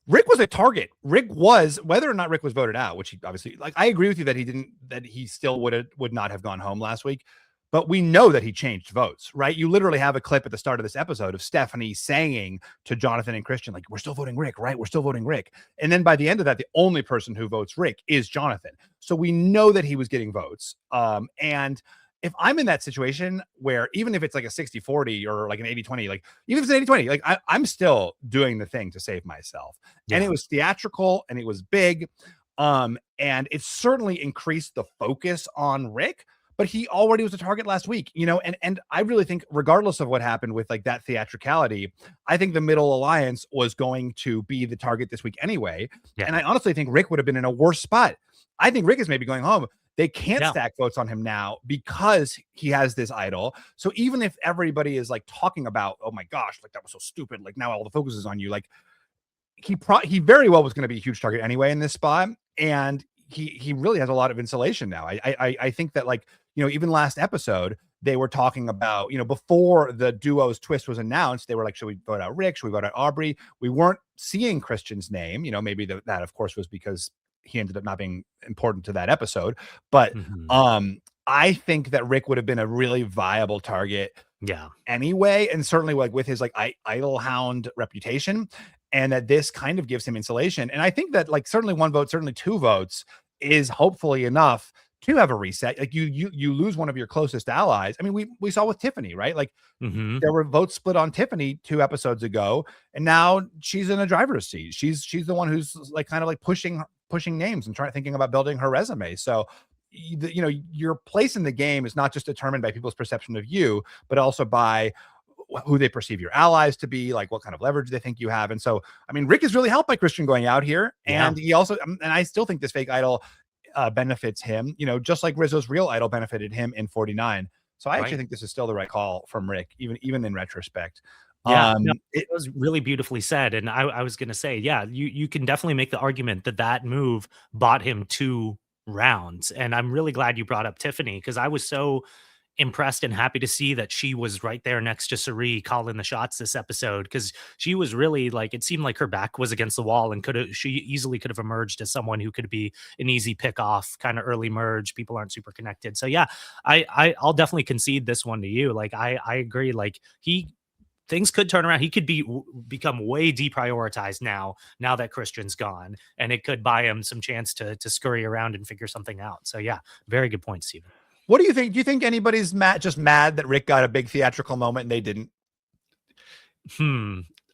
Rick was a target. Rick was, whether or not Rick was voted out, which he obviously, like, I agree with you that he still would not have gone home last week. But we know that he changed votes, right? You literally have a clip at the start of this episode of Stephanie saying to Jonathan and Christian, like, we're still voting Rick, right? We're still voting Rick. And then by the end of that, the only person who votes Rick is Jonathan. So we know that he was getting votes. And if I'm in that situation where even if it's like a 60-40 or like an 80-20, like even if it's an 80-20, like I'm still doing the thing to save myself. And it was theatrical and it was big. And it certainly increased the focus on Rick, but he already was a target last week, and I really think regardless of what happened with like that theatricality, I think the middle alliance was going to be the target this week anyway. Yeah. And I honestly think Rick would have been in a worse spot. I think Rick is maybe going home. They can't stack votes on him now because he has this idol. So even if everybody is like talking about, oh my gosh, like that was so stupid, like now all the focus is on you, like he very well was going to be a huge target anyway in this spot. And he really has a lot of insulation now. I think that, like, even last episode, they were talking about, before the duo's twist was announced, they were like, should we vote out Rick? Should we vote out Aubry? We weren't seeing Christian's name. Maybe that of course was because he ended up not being important to that episode. But I think that Rick would have been a really viable target anyway. And certainly like with his like idol hound reputation, and that this kind of gives him insulation. And I think that like certainly one vote, certainly two votes is hopefully enough to have a reset. Like you lose one of your closest allies. I mean, we saw with Tiffany, right? Like there were votes split on Tiffany 2 episodes ago, and now she's in a driver's seat. She's the one who's like kind of like pushing names and thinking about building her resume. So your place in the game is not just determined by people's perception of you, but also by who they perceive your allies to be, like what kind of leverage they think you have. And so, I mean, Rick is really helped by Christian going out here, and he also, and I still think this fake idol benefits him, just like Rizo's real idol benefited him in 49. So I actually think this is still the right call from Rick, even in retrospect. Yeah, it was really beautifully said. And I was going to say, you can definitely make the argument that move bought him 2 rounds. And I'm really glad you brought up Tiffany, because I was so impressed and happy to see that she was right there next to Cirie calling the shots this episode, because she was really like, it seemed like her back was against the wall, and she easily could have emerged as someone who could be an easy pick off kind of early merge. People aren't super connected. So yeah, I'll definitely concede this one to you. Like I agree. Like things could turn around. He could become way deprioritized now that Christian's gone, and it could buy him some chance to scurry around and figure something out. So yeah, very good point, Steven. What do you think? Do you think anybody's just mad that Rick got a big theatrical moment and they didn't?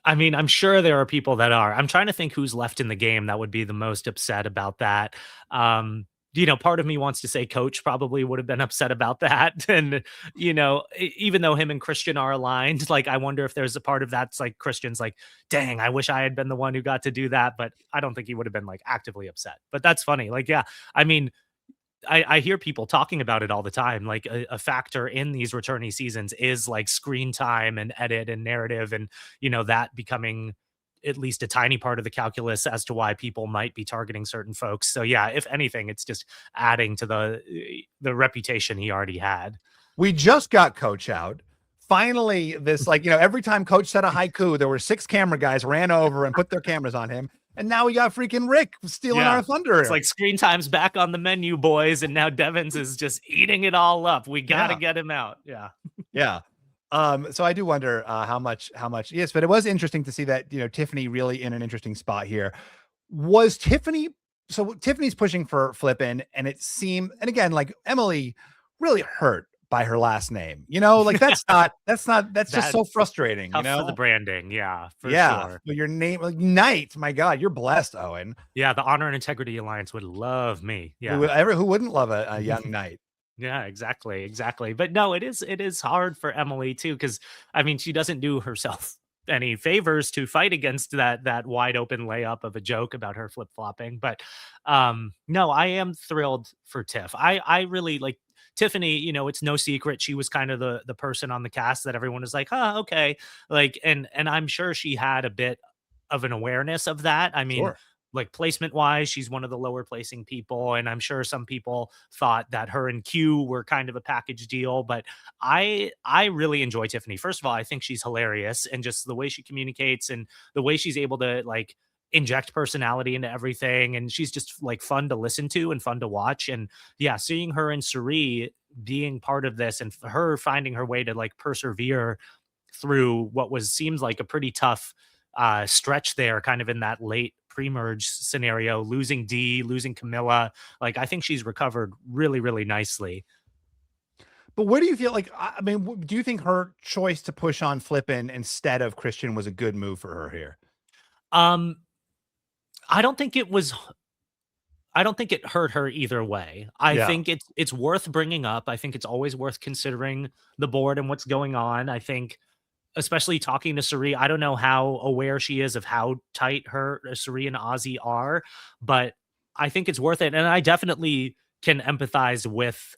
I mean, I'm sure there are people that are. I'm trying to think who's left in the game that would be the most upset about that. Part of me wants to say Coach probably would have been upset about that. And, even though him and Christian are aligned, like, I wonder if there's a part of that's like Christian's like, dang, I wish I had been the one who got to do that. But I don't think he would have been like actively upset. But that's funny. Like, yeah, I mean, I hear people talking about it all the time. Like a factor in these returnee seasons is like screen time and edit and narrative, and that becoming at least a tiny part of the calculus as to why people might be targeting certain folks. So yeah, if anything, it's just adding to the reputation he already had. We just got Coach out. Finally, this every time Coach said a haiku, there were 6 camera guys ran over and put their cameras on him. And now we got freaking Rick stealing our thunder. It's like screen time's back on the menu, boys. And now Devins is just eating it all up. We got to get him out. Yeah. Yeah. So I do wonder how much, yes, but it was interesting to see that, Tiffany really in an interesting spot here. Was Tiffany, so Tiffany's pushing for Flippin', and it seemed, and again, like Emily really hurt by her last name, that's just so frustrating. For the branding. Yeah, for sure. But your name, like Knight, my God, you're blessed, Owen. Yeah, the Honor and Integrity Alliance would love me. Yeah, who wouldn't love a young Knight? Yeah, exactly. But no, it is hard for Emily too, because I mean, she doesn't do herself any favors to fight against that wide open layup of a joke about her flip-flopping. But no, I am thrilled for Tiff. I really like Tiffany. It's no secret she was kind of the person on the cast that everyone is like, okay, like, and I'm sure she had a bit of an awareness of that. I mean, sure. Like placement wise, she's one of the lower placing people, and I'm sure some people thought that her and Q were kind of a package deal. But I really enjoy Tiffany. First of all, I think she's hilarious, and just the way she communicates and the way she's able to like inject personality into everything, and she's just like fun to listen to and fun to watch. And yeah, seeing her and Cirie being part of this, and her finding her way to like persevere through what seems like a pretty tough stretch there, kind of in that late pre-merge scenario, losing D, losing Camilla. Like, I think she's recovered really, really nicely. But what do you feel like? I mean, do you think her choice to push on Flippin instead of Christian was a good move for her here? Um, I don't think it was. I don't think it hurt her either way. I Yeah. think it's worth bringing up. I think it's always worth considering the board and what's going on. I think, especially talking to Cirie, I don't know how aware she is of how tight her Cirie and Ozzy are, but I think it's worth it. And I definitely can empathize with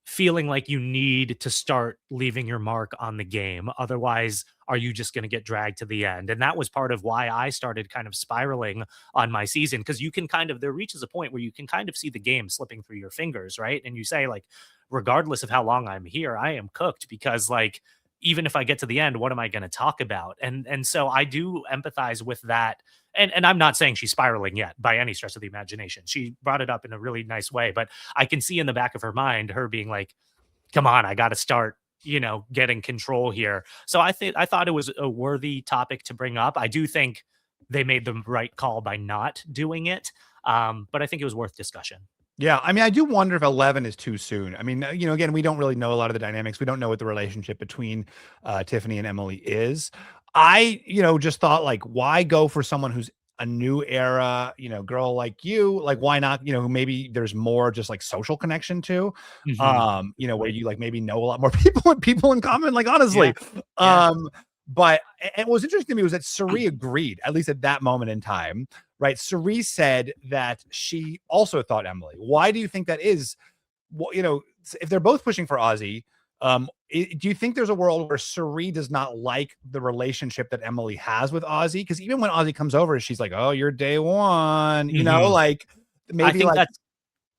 feeling like you need to start leaving your mark on the game. Otherwise, are you just going to get dragged to the end? And that was part of why I started kind of spiraling on my season, because you can kind of, there reaches a point where you can kind of see the game slipping through your fingers, right? And you say, like, regardless of how long I'm here, I am cooked, because, like, even if I get to the end, what am I going to talk about? And so I do empathize with that. And I'm not saying she's spiraling yet by any stretch of the imagination. She brought it up in a really nice way, but I can see in the back of her mind her being like, come on, I got to start, getting control here. So I thought it was a worthy topic to bring up. I do think they made the right call by not doing it. But I think it was worth discussion. Yeah, I mean, I do wonder if 11 is too soon. I mean, again, we don't really know a lot of the dynamics. We don't know what the relationship between Tiffany and Emily is. I, just thought, like, why go for someone who's a new era, girl like you? Like, why not, who maybe there's more just like social connection to, where you like maybe know a lot more people with people in common, like, honestly. Yeah. But what was interesting to me was that Cirie agreed, at least at that moment in time, right? Cirie said that she also thought Emily. Why do you think that is? Well, if they're both pushing for Ozzy, do you think there's a world where Cirie does not like the relationship that Emily has with Ozzy? Because even when Ozzy comes over, she's like, "Oh, you're day one," like maybe I think like. that's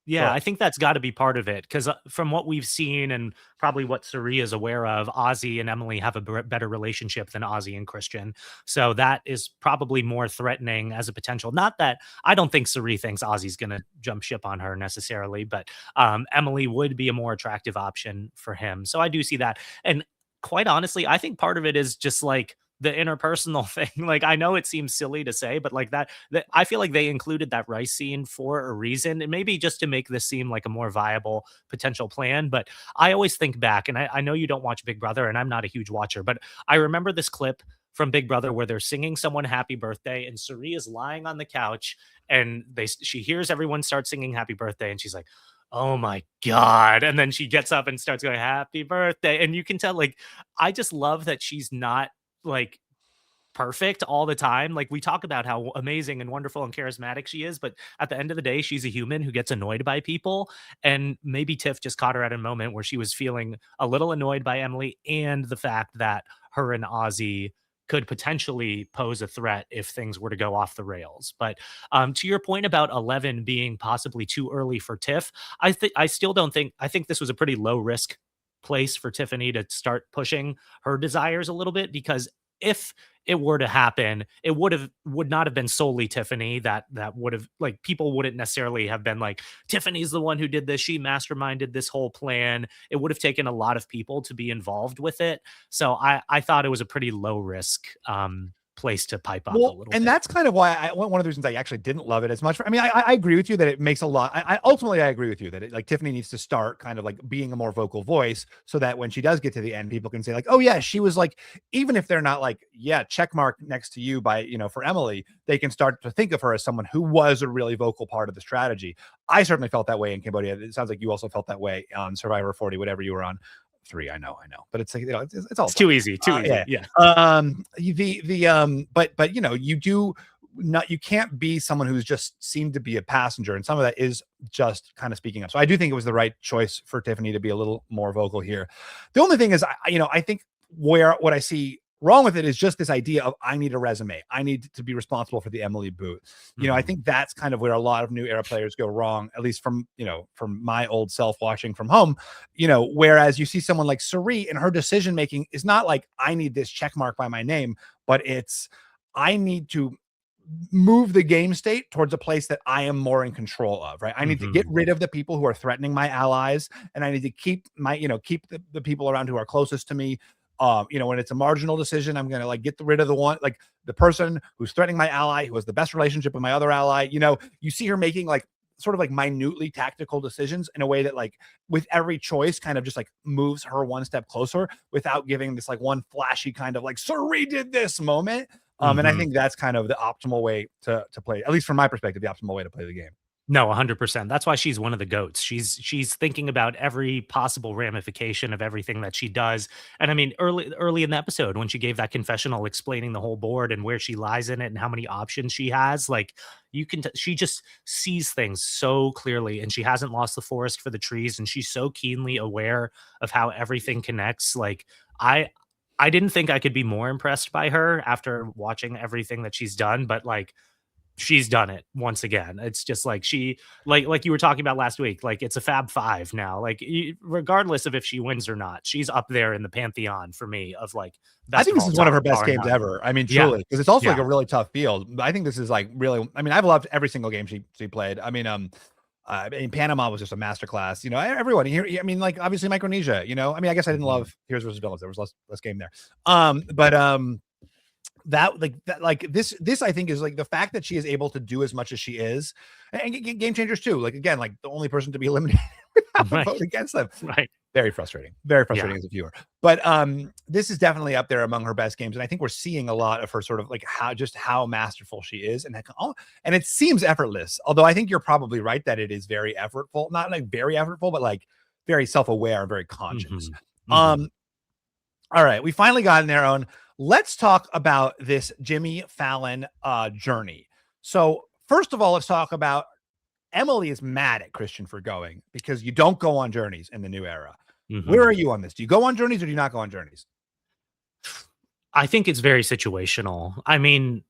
Yeah, I think that's got to be part of it, because from what we've seen and probably what Cirie is aware of, Ozzy and Emily have a better relationship than Ozzy and Christian. So that is probably more threatening as a potential. Not that I don't think Cirie thinks Ozzy's going to jump ship on her necessarily, but Emily would be a more attractive option for him. So I do see that. And quite honestly, I think part of it is just like the interpersonal thing. Like, I know it seems silly to say, but like that I feel like they included that rice scene for a reason, and maybe just to make this seem like a more viable potential plan. But I always think back, and I know you don't watch Big Brother, and I'm not a huge watcher, but I remember this clip from Big Brother where they're singing someone happy birthday, and Cirie is lying on the couch, and she hears everyone start singing happy birthday, and she's like, oh my God. And then she gets up and starts going, happy birthday. And you can tell, like, I just love that she's not like perfect all the time. Like, we talk about how amazing and wonderful and charismatic she is, but at the end of the day, she's a human who gets annoyed by people. And maybe Tiff just caught her at a moment where she was feeling a little annoyed by Emily and the fact that her and Ozzy could potentially pose a threat if things were to go off the rails. But to your point about 11 being possibly too early for Tiff, I think this was a pretty low risk place for Tiffany to start pushing her desires a little bit, because if it were to happen, it would not have been solely Tiffany that would have, like, people wouldn't necessarily have been like, Tiffany's the one who did this, she masterminded this whole plan. It would have taken a lot of people to be involved with it. So I thought it was a pretty low risk place to pipe up a little bit. And that's kind of why one of the reasons I actually didn't love it as much. I mean, I agree with you that it makes a lot. Ultimately, I agree with you that like Tiffany needs to start kind of like being a more vocal voice, so that when she does get to the end, people can say like, oh yeah, she was like, even if they're not like, yeah, check mark next to you by, for Emily, they can start to think of her as someone who was a really vocal part of the strategy. I certainly felt that way in Cambodia. It sounds like you also felt that way on Survivor 40, whatever you were on. 3, I know, but it's like, it's all too easy. Yeah. But you can't be someone who's just seemed to be a passenger, and some of that is just kind of speaking up. So I do think it was the right choice for Tiffany to be a little more vocal here. The only thing is, I think what I see wrong with it is just this idea of, I need a resume, I need to be responsible for the Emily boot. I think that's kind of where a lot of new era players go wrong, at least from my old self watching from home. Whereas you see someone like Cirie, and her decision making is not like, I need this check mark by my name, but it's, I need to move the game state towards a place that I am more in control of, right? I need to get rid of the people who are threatening my allies, and I need to keep my, keep the people around who are closest to me. When it's a marginal decision, I'm going to like get rid of the person who's threatening my ally, who has the best relationship with my other ally. You see her making like sort of like minutely tactical decisions in a way that like with every choice kind of just like moves her one step closer without giving this like one flashy kind of like Cirie did this moment. And I think that's kind of the optimal way to play, at least from my perspective, the optimal way to play the game. No, 100%. That's why she's one of the goats. She's thinking about every possible ramification of everything that she does. And I mean, early in the episode when she gave that confessional explaining the whole board and where she lies in it and how many options she has, like you can she just sees things so clearly, and she hasn't lost the forest for the trees, and she's so keenly aware of how everything connects. Like I didn't think I could be more impressed by her after watching everything that she's done, but like she's done it once again. It's just like she like you were talking about last week, like it's a Fab Five now. Like regardless of if she wins or not, she's up there in the pantheon for me of like I think this is one of her best games ever. I mean, truly, because it's also like a really tough field. I think this is like really, I mean, I've loved every single game she played. I mean, in Panama was just a masterclass. You know, everyone here. I mean, like obviously Micronesia. You know, I mean, I guess I didn't love Heroes vs Villains. There was less game there. This I think is like the fact that she is able to do as much as she is, and game changers too. Like again, like the only person to be eliminated without a vote against them. Right. Very frustrating as a viewer. But this is definitely up there among her best games, and I think we're seeing a lot of her sort of like how masterful she is, and it seems effortless. Although I think you're probably right that it is very effortful, not like very effortful, but like very self-aware and very conscious. All right, we finally got in there. Owen, let's talk about this Jimmy Fallon journey. So first of all, let's talk about Emily is mad at Christian for going because you don't go on journeys in the new era. Where are you on this? Do you go on journeys or do you not go on journeys? I think it's very situational. I mean,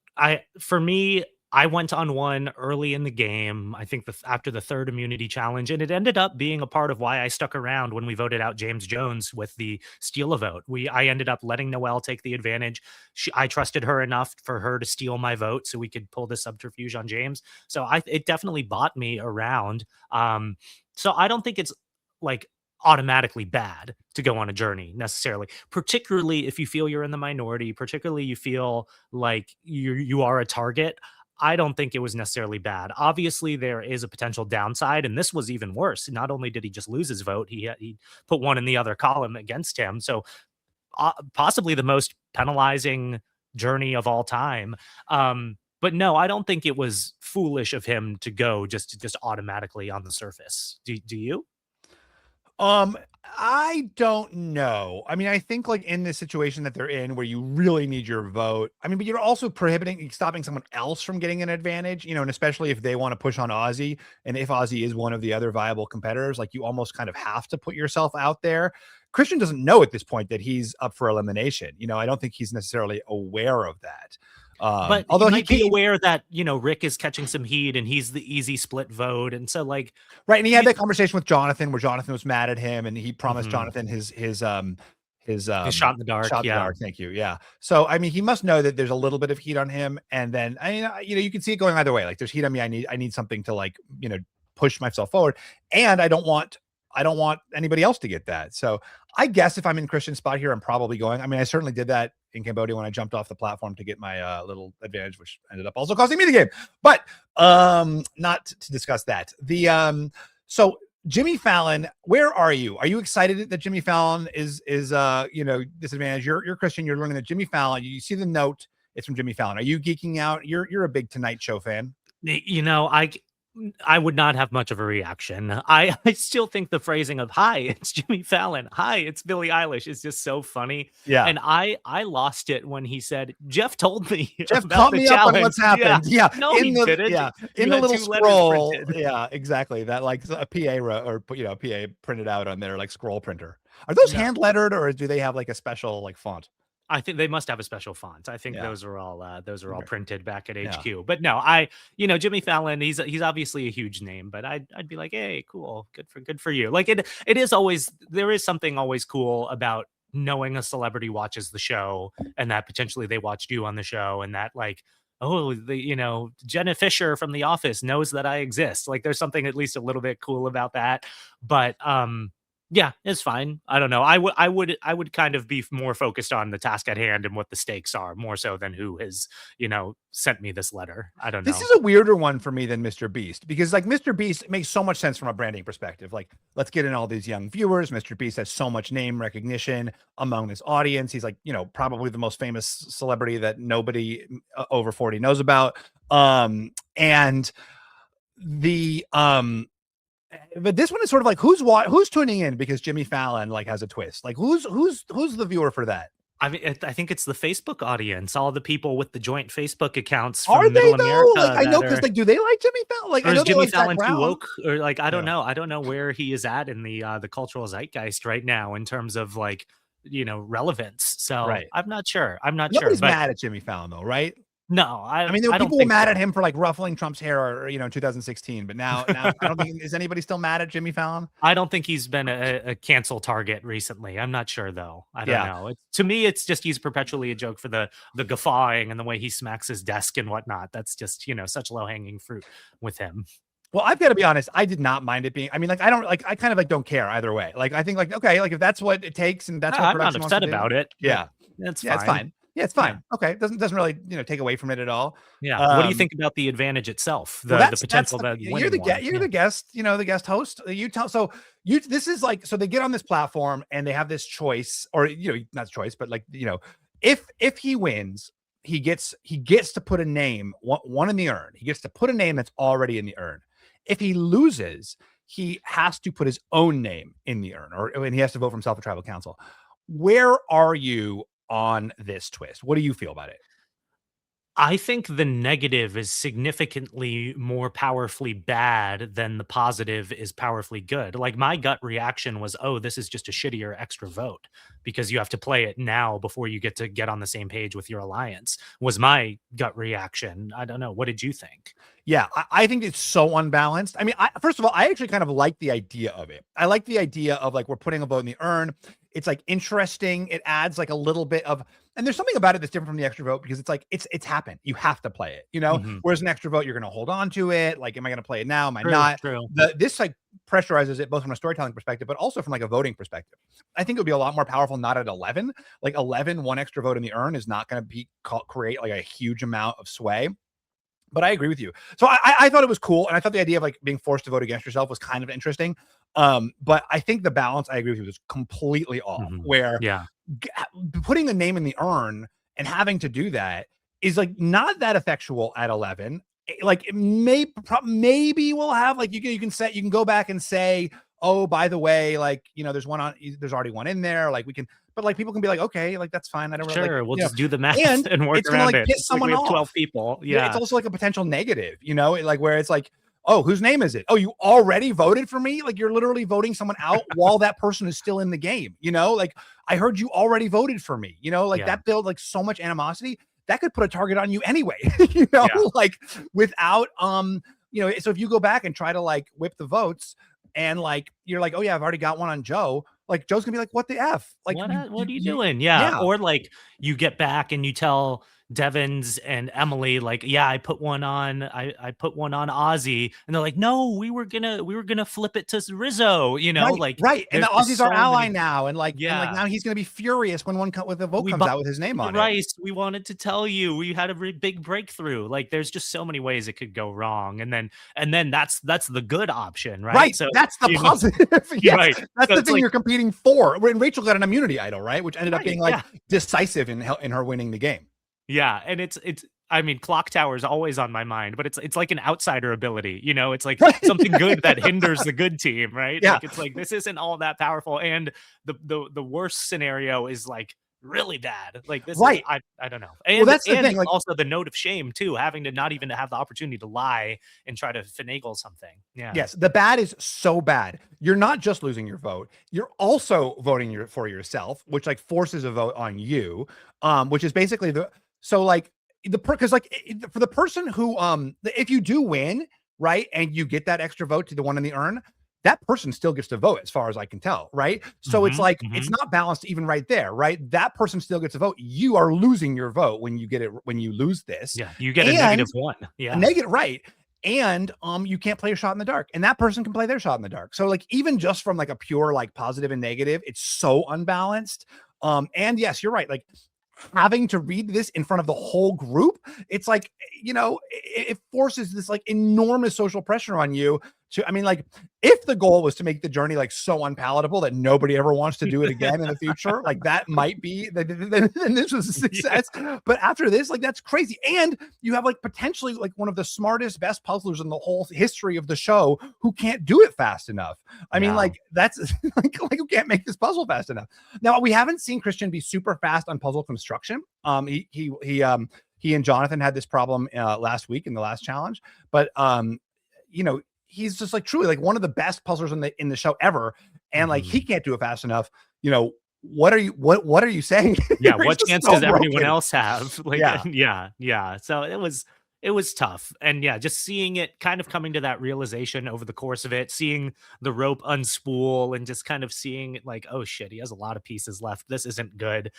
for me, I went on one early in the game, I think after the third immunity challenge, and it ended up being a part of why I stuck around when we voted out James Jones with the steal a vote. I ended up letting Noelle take the advantage. I trusted her enough for her to steal my vote so we could pull the subterfuge on James. So it definitely bought me around. So I don't think it's like automatically bad to go on a journey necessarily, particularly if you feel you're in the minority, particularly you feel like you are a target. I don't think it was necessarily bad. Obviously, there is a potential downside, and this was even worse. Not only did he just lose his vote, he put one in the other column against him. So possibly the most penalizing journey of all time. But no, I don't think it was foolish of him to go just automatically on the surface. Do you? I don't know. I mean, I think like in the situation that they're in where you really need your vote, I mean, but you're also stopping someone else from getting an advantage, you know, and especially if they want to push on Ozzy, and if Ozzy is one of the other viable competitors, like you almost kind of have to put yourself out there. Christian doesn't know at this point that he's up for elimination. You know, I don't think he's necessarily aware of that. But although he might be aware that, you know, Rick is catching some heat and he's the easy split vote. And so like, right. And he had that conversation with Jonathan where Jonathan was mad at him and he promised Jonathan his shot in the dark. Shot in the dark. Thank you. Yeah. So, I mean, he must know that there's a little bit of heat on him. And then, I mean, you know, you can see it going either way. Like there's heat on me. I need something to like, you know, push myself forward. And I don't want anybody else to get that. So I guess if I'm in Christian's spot here, I'm probably going. I mean, I certainly did that in Cambodia when I jumped off the platform to get my little advantage, which ended up also costing me the game. But not to discuss that. So Jimmy Fallon, where are you? Are you excited that Jimmy Fallon is you know, disadvantaged? You're Christian. You're learning that Jimmy Fallon. You see the note. It's from Jimmy Fallon. Are you geeking out? You're a big Tonight Show fan. You know, I would not have much of a reaction. I still think the phrasing of "Hi, it's Jimmy Fallon. Hi, it's Billie Eilish" is just so funny. Yeah. And I lost it when he said, "Jeff told me." Jeff caught me up on what's happened. Yeah. No, he didn't. Yeah. In the little scroll. Yeah, exactly. That like a PA or you know, PA printed out on their like scroll printer. Are those hand lettered or do they have like a special like font? I think they must have a special font. I think those are all printed back at HQ. Yeah. But no, you know, Jimmy Fallon, he's obviously a huge name, but I'd be like, hey, cool, good for you. Like there is something always cool about knowing a celebrity watches the show and that potentially they watched you on the show and that like, oh, you know, Jenna Fisher from The Office knows that I exist. Like there's something at least a little bit cool about that. But Yeah, it's fine. I don't know. I would kind of be more focused on the task at hand and what the stakes are, more so than who has, sent me this letter. I don't This know. is a weirder one for me than Mr. Beast, because like Mr. Beast makes so much sense from a branding perspective. Like, let's get in all these young viewers. Mr. Beast has so much name recognition among this audience. He's like, probably the most famous celebrity that nobody over 40 knows about. And the but this one is sort of like who's tuning in because Jimmy Fallon like has a twist. Like who's the viewer for that? I mean, I think it's the Facebook audience, all the people with the joint Facebook accounts Are from they Middle though? America. Like I know because like, do they like Jimmy Fallon? Like, Or I know is Jimmy like Zach Fallon too Brown. woke? Or like, I don't Yeah. know. I don't know where he is at in the cultural zeitgeist right now in terms of like, relevance. So Right. I'm not sure. Nobody's But mad at Jimmy Fallon though, right? no, I mean, there were I don't people think mad so. at him for like ruffling Trump's hair, or in 2016. But now I don't think is anybody still mad at Jimmy Fallon? I don't think he's been a cancel target recently. I'm not sure though. I don't Yeah. know. To me, it's just he's perpetually a joke for the guffawing and the way he smacks his desk and whatnot. That's just such low hanging fruit with him. Well, I've got to be honest. I did not mind it being. I mean, like I don't like. I kind of like don't care either way. Like I think like okay, like if that's what it takes and that's what I'm not production wants upset to do, about it. Yeah, It's yeah, fine. it's fine. Yeah, it's fine. Okay, doesn't really take away from it at all. Yeah. What do you think about the advantage itself? The Well, potential that you're the guest, the guest host. You tell this is like so they get on this platform and they have this choice, or not choice, but like if he wins, he gets to put a name one in the urn. He gets to put a name that's already in the urn. If he loses, he has to put his own name in the urn, and he has to vote for himself for tribal council. Where are you on this twist? What do you feel about it? I think the negative is significantly more powerfully bad than the positive is powerfully good. Like my gut reaction was, oh, this is just a shittier extra vote because you have to play it now before you get on the same page with your alliance, was my gut reaction. I don't know. What did you think? Yeah, I think it's so unbalanced. I mean, first of all, I actually kind of like the idea of it. I like the idea of like we're putting a vote in the urn. It's like interesting. It adds like a little bit of, and there's something about it that's different from the extra vote because it's like it's happened. You have to play it, Whereas an extra vote, you're going to hold on to it. Like, am I going to play it now? Am I not? True. This like pressurizes it both from a storytelling perspective, but also from like a voting perspective. I think it would be a lot more powerful not at 11. Like 11, one extra vote in the urn is not going to create like a huge amount of sway. But I agree with you. So I thought it was cool. And I thought the idea of like being forced to vote against yourself was kind of interesting. But I think the balance, I agree with you, was completely off, where putting the name in the urn and having to do that is like not that effectual at 11. Like maybe we'll have like, you can go back and say, oh, by the way, like, there's already one in there. Like we can, but like people can be like, okay, like that's fine. I don't really, we'll just do the math and work it's gonna, around like, it. get someone like we have 12 off. people. Yeah, it's also like a potential negative, like where it's like, oh, whose name is it? Oh, you already voted for me? Like you're literally voting someone out while that person is still in the game. Like I heard you already voted for me. That builds like so much animosity that could put a target on you anyway. Like without so if you go back and try to like whip the votes and like you're like, oh yeah, I've already got one on Joe. Like Joe's gonna be like, what the F? Like what are you doing? Yeah. Or like you get back and you tell Devins and Emily, like, yeah, I put one on Ozzy, and they're like, no, we were gonna flip it to Rizzo, right. And the Aussie's our ally now, and like, yeah, and like now he's gonna be furious when the vote comes out with his name on it. We wanted to tell you we had a big breakthrough. Like, there's just so many ways it could go wrong, and then that's the good option, right? Right. So that's the positive. Yes. Right. That's so the thing like, you're competing for. When Rachel got an immunity idol, right, which ended up being like decisive in her winning the game. Yeah, and it's I mean, Clock Tower is always on my mind, but it's like an outsider ability, It's like something good that hinders the good team, right? Yeah. Like it's like this isn't all that powerful, and the worst scenario is like really bad. Like this, right? I don't know. And that's the thing. Like, also the note of shame too, having to not even have the opportunity to lie and try to finagle something. Yeah. Yes, the bad is so bad. You're not just losing your vote; you're also voting for yourself, which like forces a vote on you. Which is basically because for the person who if you do win, right, and you get that extra vote to the one in the urn, that person still gets to vote as far as I can tell, right? So it's like it's not balanced even right there, right? That person still gets a vote. You are losing your vote when you lose this. Yeah, you get a -1. Yeah, a negative, right? and you can't play your shot in the dark, and that person can play their shot in the dark. So like even just from like a pure like positive and negative, it's so unbalanced. And yes, you're right, like having to read this in front of the whole group, it's like, you know, it forces this like enormous social pressure on you to, I mean, like if the goal was to make the journey like so unpalatable that nobody ever wants to do it again in the future, like that might be, then this was a success. Yeah. But after this, like that's crazy. And you have like potentially like one of the smartest, best puzzlers in the whole history of the show who can't do it fast enough. I mean, like that's like who can't make this puzzle fast enough. Now we haven't seen Christian be super fast on puzzle construction. He and Jonathan had this problem last week in the last challenge, but you know, he's just like truly like one of the best puzzlers in the show ever. And like, he can't do it fast enough. You know, what are you saying? Yeah. What chance does everyone else have? Like, yeah. So it was tough. And yeah, just seeing it kind of coming to that realization over the course of it, seeing the rope unspool and just kind of seeing like, oh shit, he has a lot of pieces left. This isn't good.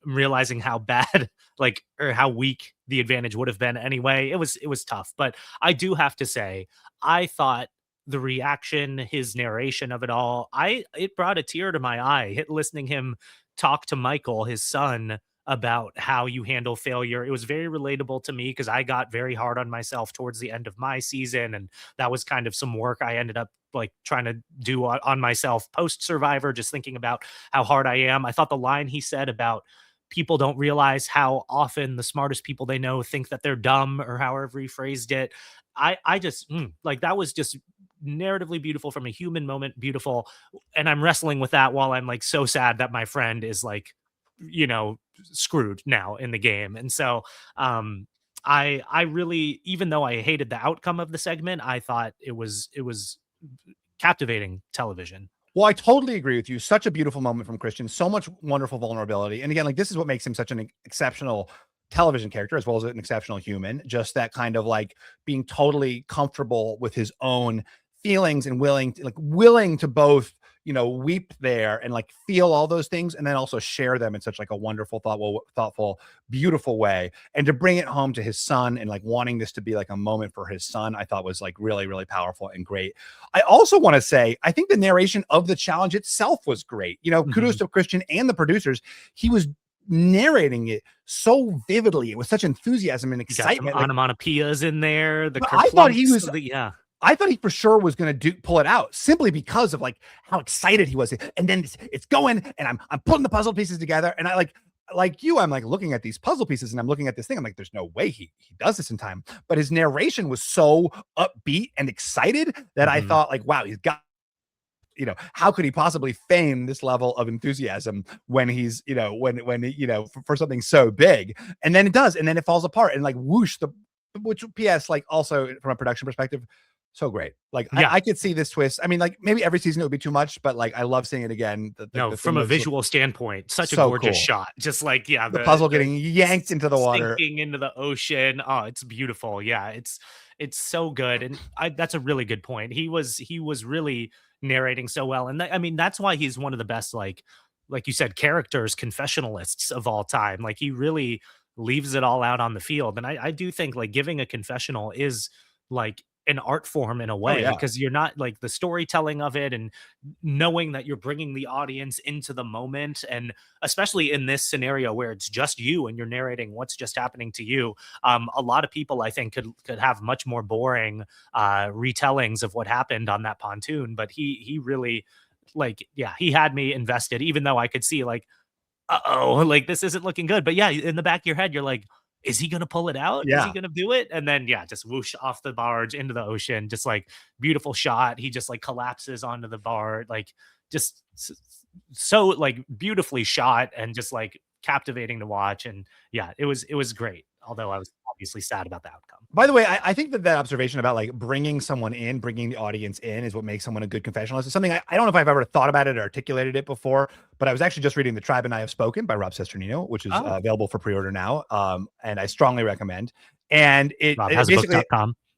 Realizing how bad, like, or how weak the advantage would have been anyway. It was tough. But I do have to say, I thought the reaction, his narration of it all, it brought a tear to my eye, listening him talk to Michael, his son, about how you handle failure. It was very relatable to me because I got very hard on myself towards the end of my season. And that was kind of some work I ended up like trying to do on myself post Survivor, just thinking about how hard I am. I thought the line he said about people don't realize how often the smartest people they know think that they're dumb, or however he phrased it. I just like that was just narratively beautiful, from a human moment beautiful. And I'm wrestling with that while I'm like so sad that my friend is like, you know, screwed now in the game. And so I really, even though I hated the outcome of the segment, I thought it was captivating television. Well, I totally agree with you. Such a beautiful moment from Christian, so much wonderful vulnerability. And again, like this is what makes him such an exceptional television character as well as an exceptional human. Just that kind of like being totally comfortable with his own feelings and willing to both, you know, weep there and like feel all those things and then also share them in such like a wonderful, thoughtful, beautiful way. And to bring it home to his son and like wanting this to be like a moment for his son, I thought was like really, really powerful and great. I also want to say, I think the narration of the challenge itself was great. You know, kudos to Christian and the producers. He was narrating it so vividly, with such enthusiasm and excitement. Onomatopoeias in there. I thought he was, I thought he for sure was going to pull it out simply because of like how excited he was. And then it's going and I'm putting the puzzle pieces together. And I like you, I'm like looking at these puzzle pieces and I'm looking at this thing. I'm like, there's no way he does this in time. But his narration was so upbeat and excited that I thought like, wow, he's got, you know, how could he possibly feign this level of enthusiasm when he's, you know, when you know, for something so big. And then it does. And then it falls apart and like whoosh, which PS, like also from a production perspective, so great. Like I could see this twist. I mean, like maybe every season it would be too much, but like I love seeing it again. From a visual standpoint, such a gorgeous shot. Just like the puzzle getting yanked into the water, sinking into the ocean. Oh, it's beautiful. Yeah, it's so good. And that's a really good point. He was really narrating so well, and I mean that's why he's one of the best, like you said, characters, confessionalists of all time. Like he really leaves it all out on the field. And I do think like giving a confessional is like an art form in a way, because you're not like the storytelling of it and knowing that you're bringing the audience into the moment. And especially in this scenario where it's just you and you're narrating what's just happening to you. A lot of people I think could have much more boring retellings of what happened on that pontoon, but he really he had me invested, even though I could see like, like this isn't looking good. But yeah, in the back of your head, you're like, is he going to pull it out? Yeah. Is he going to do it? And then, just whoosh off the barge into the ocean. Just like beautiful shot. He just like collapses onto the bar, like just so like beautifully shot and just like captivating to watch. And yeah, it was great. Although I was obviously sad about the outcome. By the way, I think that observation about like bringing someone in, bringing the audience in is what makes someone a good confessionalist. It's something I don't know if I've ever thought about it or articulated it before, but I was actually just reading The Tribe and I Have Spoken by Rob Cesternino, which is available for pre-order now. And I strongly recommend. And it basically,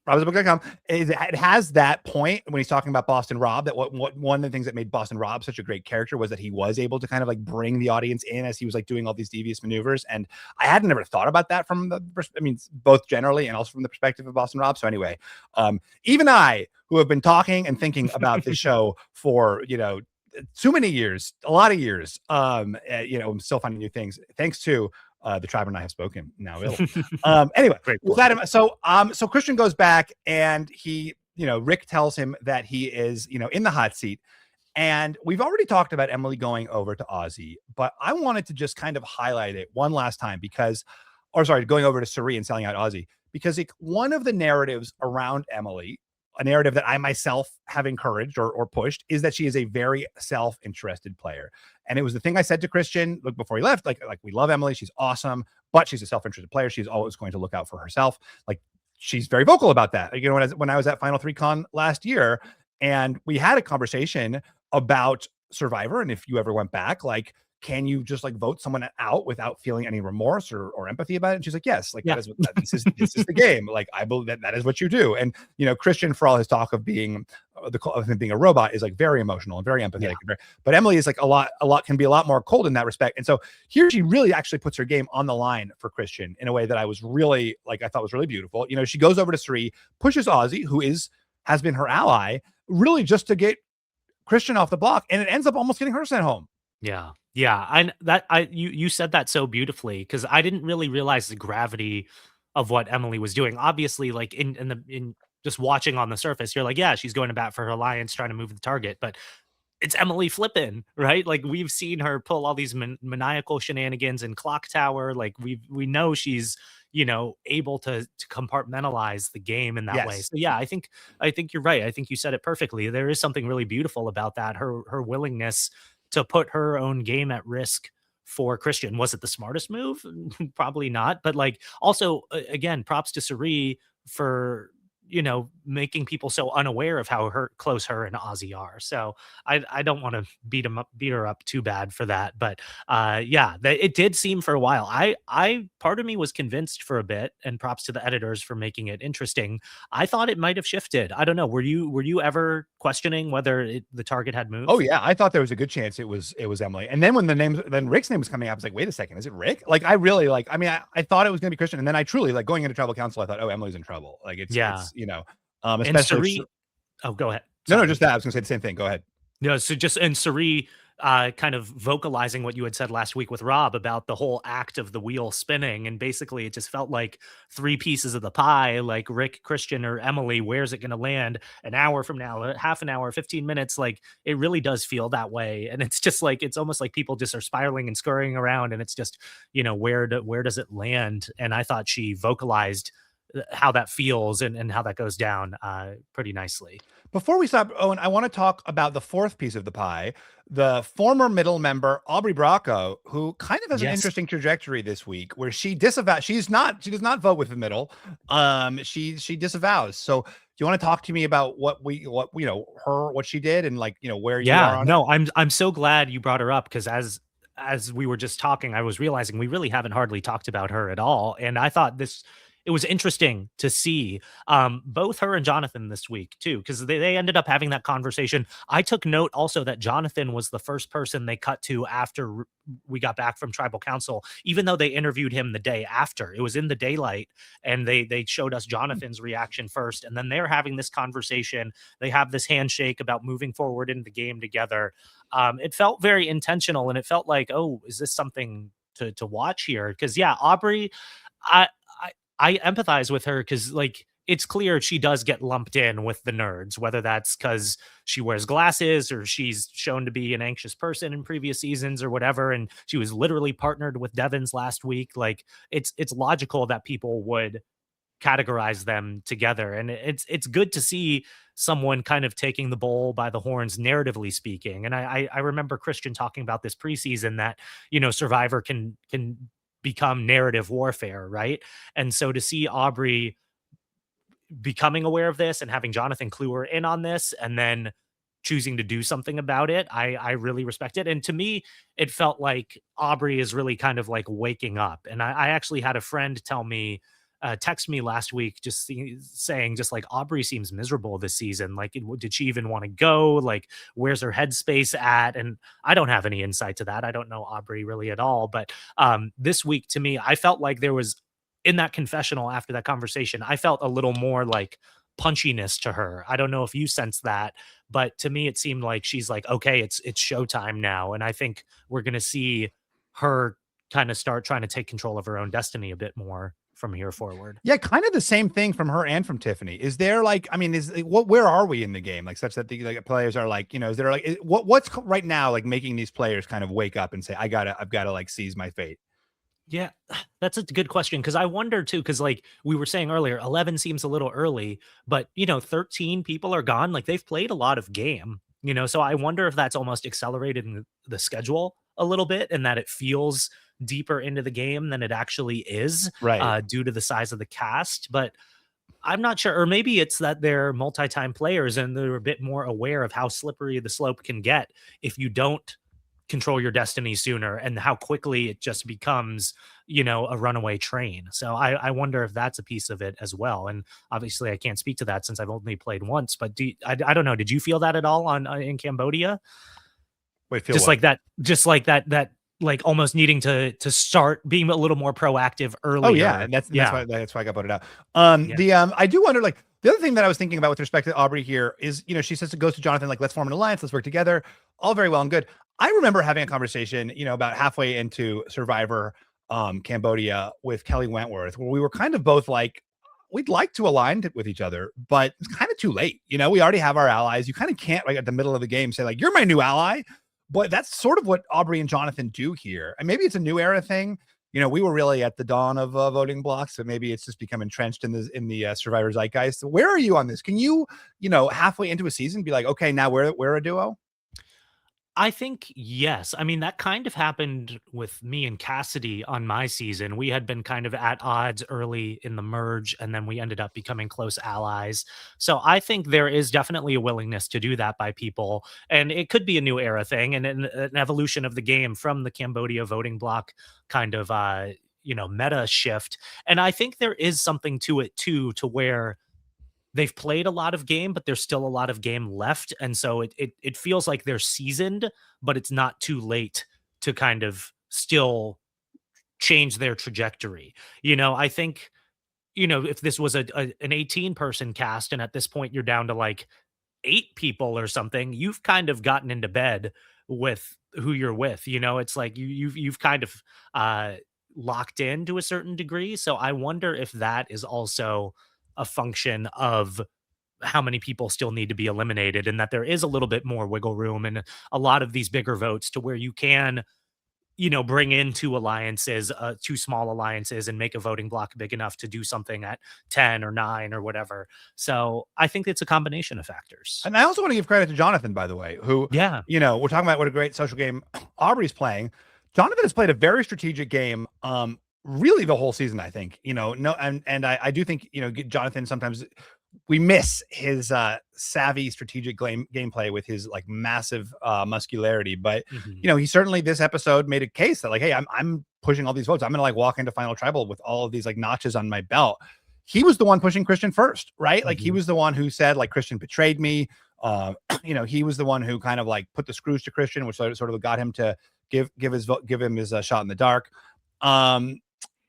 robsbook.com. It has that point when he's talking about Boston Rob, that what one of the things that made Boston Rob such a great character was that he was able to kind of like bring the audience in as he was like doing all these devious maneuvers. And I had never thought about that from both generally and also from the perspective of Boston Rob. So anyway, even I, who have been talking and thinking about this show for, too many years, a lot of years, I'm still finding new things thanks to the tribe and I have spoken now. Anyway, so Christian goes back and he, Rick tells him that he is, in the hot seat. And we've already talked about Emily going over to Aussie, but I wanted to just kind of highlight it one last time going over to Cirie and selling out Aussie, because one of the narratives around Emily, a narrative that I myself have encouraged or pushed, is that she is a very self-interested player. And it was the thing I said to Christian before he left, like we love Emily, she's awesome, but she's a self-interested player. She's always going to look out for herself. Like, she's very vocal about that. When I was at Final 3 Con last year, and we had a conversation about Survivor, and if you ever went back, like, can you just like vote someone out without feeling any remorse or empathy about it? And she's like, yes, like that is what this is the game. Like, I believe that is what you do. And Christian, for all his talk of being being a robot, is like very emotional and very empathetic. Yeah. But Emily is like a lot can be a lot more cold in that respect. And so here she really actually puts her game on the line for Christian in a way that I thought was really beautiful. She goes over to Cirie, pushes Aussie, who has been her ally, really just to get Christian off the block, and it ends up almost getting her sent home. Yeah. You said that so beautifully, because I didn't really realize the gravity of what Emily was doing. Obviously, like in just watching on the surface, you're like, yeah, she's going to bat for her alliance, trying to move the target, but it's Emily flipping, right? Like, we've seen her pull all these maniacal shenanigans in Clock Tower. Like, we know she's able to compartmentalize the game in that way. So yeah, I think you're right. I think you said it perfectly. There is something really beautiful about that. Her willingness to put her own game at risk for Christian. Was it the smartest move? Probably not. But like, also, again, props to Cirie for making people so unaware of how close her and Aussie are. So I don't want to beat her up too bad for that. But it did seem for a while. I part of me was convinced for a bit, and props to the editors for making it interesting. I thought it might have shifted. I don't know. Were you ever questioning whether the target had moved? Oh yeah, I thought there was a good chance it was Emily. And then when Rick's name was coming up, I was like, wait a second, is it Rick? Like, I really I thought it was going to be Christian, and then I truly, like, going into tribal council, I thought, oh, Emily's in trouble. Like, it's especially. Go ahead. Sorry. No, just that. I was going to say the same thing. Go ahead. No, so Cirie kind of vocalizing what you had said last week with Rob about the whole act of the wheel spinning. And basically it just felt like 3 pieces of the pie, like Rick, Christian, or Emily. Where's it going to land an hour from now, half an hour, 15 minutes? Like, it really does feel that way. And it's just like, it's almost like people just are spiraling and scurrying around, and it's just, where does it land? And I thought she vocalized how that feels and how that goes down pretty nicely. Before we stop, Owen, I want to talk about the 4th piece of the pie, the former middle member, Aubry Bracco, who kind of has an interesting trajectory this week, where she disavows. She does not vote with the middle. She disavows. So do you want to talk to me about what she did, and like, where you are on it? I'm so glad you brought her up, because as we were just talking, I was realizing we really haven't hardly talked about her at all. And I thought it was interesting to see both her and Jonathan this week too, because they ended up having that conversation. I took note also that Jonathan was the first person they cut to after we got back from tribal council, even though they interviewed him the day after. It was in the daylight, and they showed us Jonathan's reaction first, and then they're having this conversation. They have this handshake about moving forward in the game together. It felt very intentional, and it felt like, oh, is this something to watch here? Because Aubry, I empathize with her, because like, it's clear she does get lumped in with the nerds, whether that's because she wears glasses or she's shown to be an anxious person in previous seasons or whatever. And she was literally partnered with Devins last week. Like, it's logical that people would categorize them together. And it's good to see someone kind of taking the bull by the horns, narratively speaking. And I remember Christian talking about this preseason, that, Survivor can become narrative warfare, right? And so to see Aubry becoming aware of this and having Jonathan clue her in on this, and then choosing to do something about it, I really respect it. And to me, it felt like Aubry is really kind of like waking up. And I actually had a friend tell me texted me last week just saying just like Aubry seems miserable this season. Like, did she even want to go? Like, where's her headspace at? And I don't have any insight to that. I don't know Aubry really at all. But this week, to me, I felt like there was, in that confessional after that conversation, I felt a little more like punchiness to her. I don't know if you sense that, but to me, it seemed like she's like, okay, it's showtime now. And I think we're going to see her kind of start trying to take control of her own destiny a bit more from here forward. Yeah, kind of the same thing from her and from Tiffany. Is there like, I mean, where are we in the game? Like, such that the like players are like, you know, is there like, what's right now like making these players kind of wake up and say, I've got to like seize my fate? Yeah, that's a good question, because I wonder too, because like we were saying earlier, 11 seems a little early, but 13 people are gone. Like, they've played a lot of game, so I wonder if that's almost accelerated the schedule a little bit, and that it feels deeper into the game than it actually is, right? Due to the size of the cast. But I'm not sure, or maybe it's that they're multi-time players and they're a bit more aware of how slippery the slope can get if you don't control your destiny sooner, and how quickly it just becomes, a runaway train. So I wonder if that's a piece of it as well. And obviously I can't speak to that since I've only played once, but I don't know. Did you feel that at all in Cambodia? Wait, feel just what? like that, like almost needing to start being a little more proactive earlier. Oh yeah. And that's why I got voted out. I do wonder, like, the other thing that I was thinking about with respect to Aubry here is, she says it goes to Jonathan, like, let's form an alliance, let's work together. All very well and good. I remember having a conversation, about halfway into Survivor Cambodia with Kelly Wentworth, where we were kind of both like, we'd like to align with each other, but it's kind of too late. We already have our allies. You kind of can't, like, at the middle of the game say, like, you're my new ally. But that's sort of what Aubry and Jonathan do here. And maybe it's a new era thing. We were really at the dawn of voting blocks, so maybe it's just become entrenched in the Survivor zeitgeist. So where are you on this? Can you, halfway into a season be like, okay, now we're a duo? I think yes. I mean, that kind of happened with me and Cassidy on my season. We had been kind of at odds early in the merge, and then we ended up becoming close allies. So I think there is definitely a willingness to do that by people, and it could be a new era thing and an evolution of the game from the Cambodia voting block kind of meta shift. And I think there is something to it too, to where they've played a lot of game, but there's still a lot of game left. And so it feels like they're seasoned, but it's not too late to kind of still change their trajectory. I think, if this was an 18-person cast, and at this point you're down to like 8 people or something, you've kind of gotten into bed with who you're with. It's like you've kind of locked in to a certain degree. So I wonder if that is also a function of how many people still need to be eliminated, and that there is a little bit more wiggle room and a lot of these bigger votes to where you can, bring in 2 alliances, 2 small alliances, and make a voting block big enough to do something at 10 or 9 or whatever. So I think it's a combination of factors. And I also want to give credit to Jonathan, by the way, who, we're talking about what a great social game Aubry's playing. Jonathan has played a very strategic game, really the whole season, I think. I do think, Jonathan, sometimes we miss his savvy strategic gameplay with his like massive muscularity, but he certainly, this episode, made a case that like, hey, I'm pushing all these votes, I'm gonna like walk into Final Tribal with all of these like notches on my belt. He was the one pushing Christian first, right? Like he was the one who said like, Christian betrayed me. He was the one who kind of like put the screws to Christian, which sort of got him to give him his shot in the dark.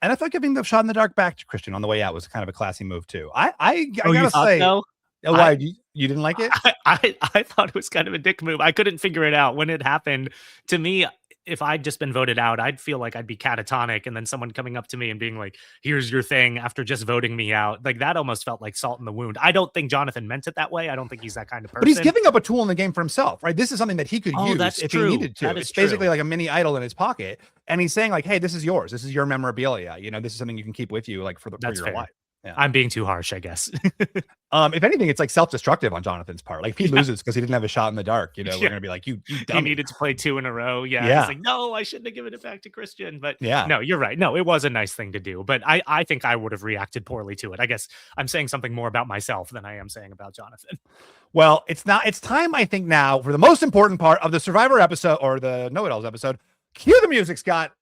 And I thought giving the shot in the dark back to Christian on the way out was kind of a classy move too. I gotta say, so? Why you didn't like it? I thought it was kind of a dick move. I couldn't figure it out when it happened. To me, if I'd just been voted out, I'd feel like I'd be catatonic, and then someone coming up to me and being like, here's your thing after just voting me out. Like that almost felt like salt in the wound. I don't think Jonathan meant it that way. I don't think he's that kind of person. But he's giving up a tool in the game for himself, right? This is something that he could use if he needed to. It's basically like a mini idol in his pocket. And he's saying like, hey, this is yours. This is your memorabilia. This is something you can keep with you like for your life. Yeah. I'm being too harsh, I guess. If anything, it's like self-destructive on Jonathan's part. Like if he loses because he didn't have a shot in the dark, we're gonna be like, you dummy. He needed to play 2 in a row. Yeah. He's like, no, I shouldn't have given it back to Christian. But no, you're right. No, it was a nice thing to do. But I think I would have reacted poorly to it. I guess I'm saying something more about myself than I am saying about Jonathan. Well, it's time, I think, now for the most important part of the Survivor episode, or the Know-It-Alls episode. Cue the music, Scott.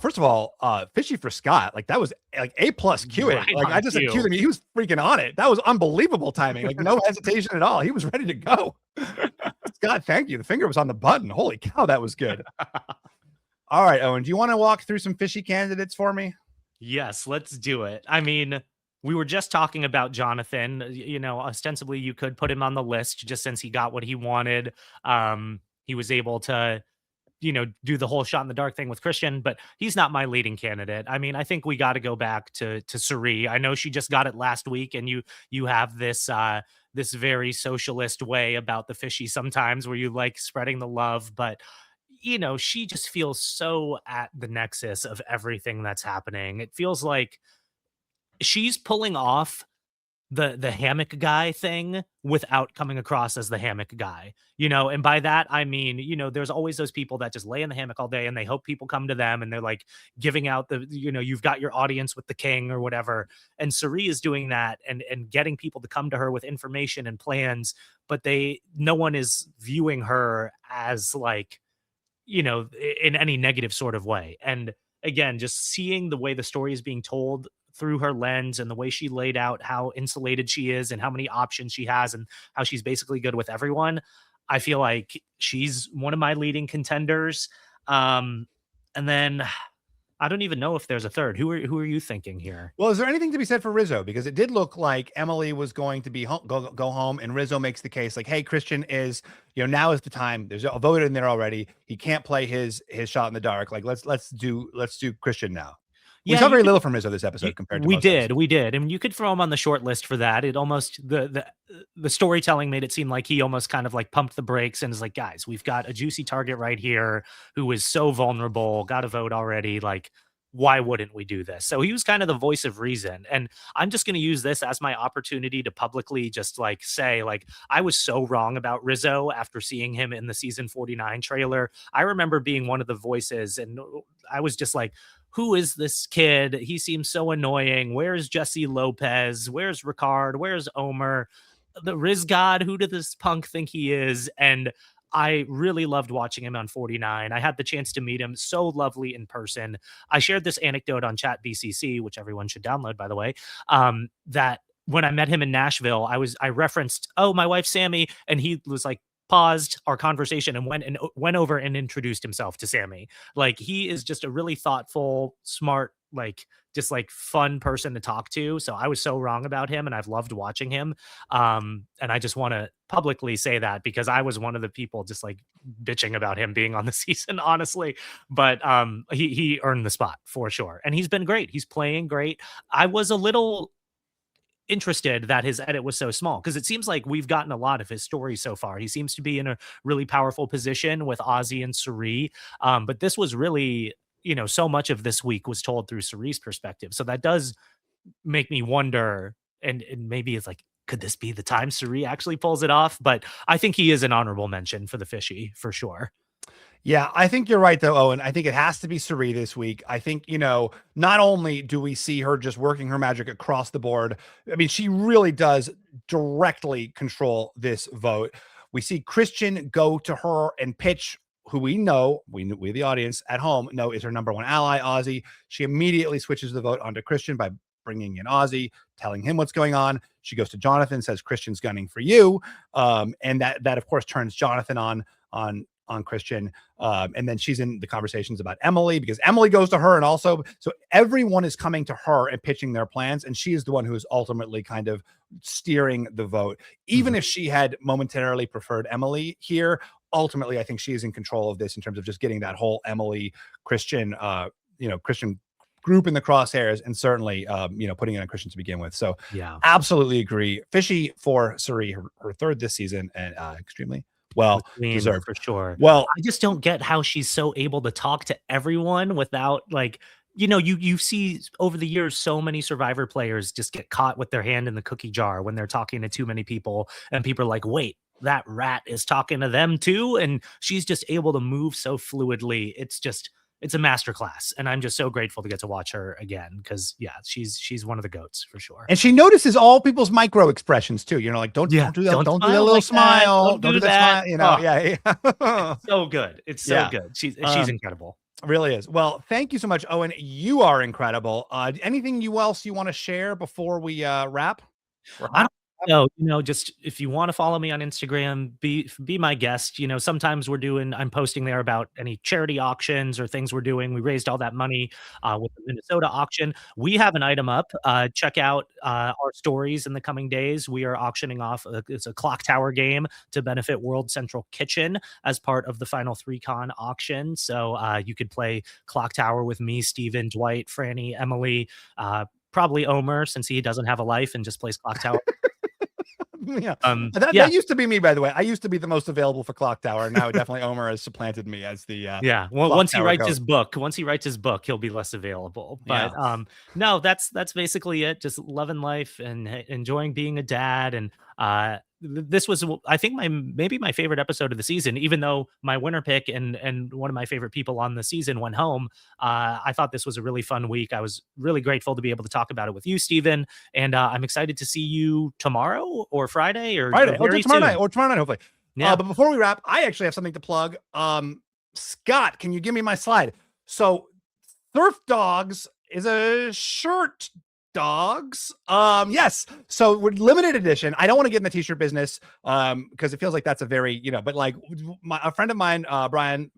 First of all, Fishy for Scott, like that was like A+ queuing. Right Like on I just cue. queued him. He was freaking on it. That was unbelievable timing. Like no hesitation at all. He was ready to go. Scott, thank you. The finger was on the button. Holy cow, that was good. All right, Owen, do you want to walk through some Fishy candidates for me? Yes, let's do it. I mean, we were just talking about Jonathan. Ostensibly you could put him on the list just since he got what he wanted. He was able to do the whole shot in the dark thing with Christian, but he's not my leading candidate. I mean, I think we got to go back to Cirie. I know she just got it last week, and you have this this very socialist way about the Fishy sometimes where you like spreading the love, but she just feels so at the nexus of everything that's happening. It feels like she's pulling off the hammock guy thing without coming across as the hammock guy, and by that I mean, there's always those people that just lay in the hammock all day and they hope people come to them, and they're like giving out the, you've got your audience with the king or whatever, and Cirie is doing that and getting people to come to her with information and plans, but no one is viewing her as like, in any negative sort of way. And again, just seeing the way the story is being told through her lens and the way she laid out how insulated she is and how many options she has and how she's basically good with everyone, I feel like she's one of my leading contenders. And then I don't even know if there's a third. Who are you thinking here? Well, is there anything to be said for Rizo? Because it did look like Emily was going to be go home, and Rizo makes the case like, hey, Christian is, now is the time. There's a vote in there already. He can't play his shot in the dark. Like let's do Christian now. We saw very little from Rizo this episode compared to we did. And you could throw him on the short list for that. It almost the storytelling made it seem like he almost kind of like pumped the brakes and is like, guys, we've got a juicy target right here who is so vulnerable, got a vote already. Like, why wouldn't we do this? So he was kind of the voice of reason. And I'm just going to use this as my opportunity to publicly just like say, like, I was so wrong about Rizo after seeing him in the season 49 trailer. I remember being one of the voices and I was just like, who is this kid? He seems so annoying. Where's Jesse Lopez? Where's Ricard? Where's Omer? The Riz God, who did this punk think he is? And I really loved watching him on 49. I had the chance to meet him. So lovely in person. I shared this anecdote on Chat BCC, which everyone should download, by the way, that when I met him in Nashville, I referenced, oh, my wife, Sammy. And he was like, paused our conversation and went over and introduced himself to Sammy. Like, he is just a really thoughtful, smart, like just like fun person to talk to. So I was so wrong about him and I've loved watching him. And I just want to publicly say that because I was one of the people just like bitching about him being on the season, honestly. But he earned the spot for sure. And he's been great. He's playing great. I was a little interested that his edit was so small because it seems like we've gotten a lot of his stories so far. He seems to be in a really powerful position with Ozzy and Cirie, but this was really, so much of this week was told through Cirie's perspective, so that does make me wonder, and maybe it's like, could this be the time Cirie actually pulls it off? But I think he is an honorable mention for the Fishy for sure. Yeah, I think you're right, though, Owen. I think it has to be Cirie this week. I think, not only do we see her just working her magic across the board, I mean, she really does directly control this vote. We see Christian go to her and pitch who we the audience at home know is her number one ally, Ozzy. She immediately switches the vote onto Christian by bringing in Ozzy, telling him what's going on. She goes to Jonathan, says Christian's gunning for you. And that of course turns Jonathan on Christian. And then she's in the conversations about Emily because Emily goes to her. And also, so everyone is coming to her and pitching their plans. And she is the one who is ultimately kind of steering the vote. Even if she had momentarily preferred Emily here, ultimately, I think she is in control of this in terms of just getting that whole Emily Christian, Christian group in the crosshairs, and certainly, putting in a Christian to begin with. So yeah, absolutely agree. Fishy for Cirie, her third this season, and extremely well deserved for sure. Well, I just don't get how she's so able to talk to everyone without like, you see over the years, so many Survivor players just get caught with their hand in the cookie jar when they're talking to too many people and people are like, wait, that rat is talking to them too. And she's just able to move so fluidly. It's a masterclass, and I'm just so grateful to get to watch her again because she's one of the goats for sure. And she notices all people's micro expressions too. Like don't do that, don't do that little smile, don't do that smile. Yeah. So good. It's so good. She's incredible. Really is. Well, thank you so much, Owen. You are incredible. Anything else you want to share before we wrap? I don't know, just if you want to follow me on Instagram, be my guest. Sometimes I'm posting there about any charity auctions or things we're doing. We raised all that money with the Minnesota auction. We have an item up. Check out our stories in the coming days. We are auctioning off it's a clock tower game to benefit World Central Kitchen as part of the Final 3Con auction. So you could play clock tower with me, Steven, Dwight, Franny, Emily, probably Omer, since he doesn't have a life and just plays clock tower. Yeah. Yeah. That used to be me, by the way. I used to be the most available for Clock Tower. And now definitely Omer has supplanted me as the yeah. Well, once he writes his book, he'll be less available. But no, that's basically it. Just loving life and enjoying being a dad. And this was, I think, maybe my favorite episode of the season, even though my winner pick and one of my favorite people on the season went home. I thought this was a really fun week. I was really grateful to be able to talk about it with you, Steven. And I'm excited to see you tomorrow or Friday or tomorrow night, hopefully. Yeah. But before we wrap, I actually have something to plug. Scott, can you give me my slide? So Surf Dogs is a shirt. Dogs. Yes. So we're limited edition. I don't want to get in the t-shirt business because it feels like that's a very, but like a friend of mine, Brian,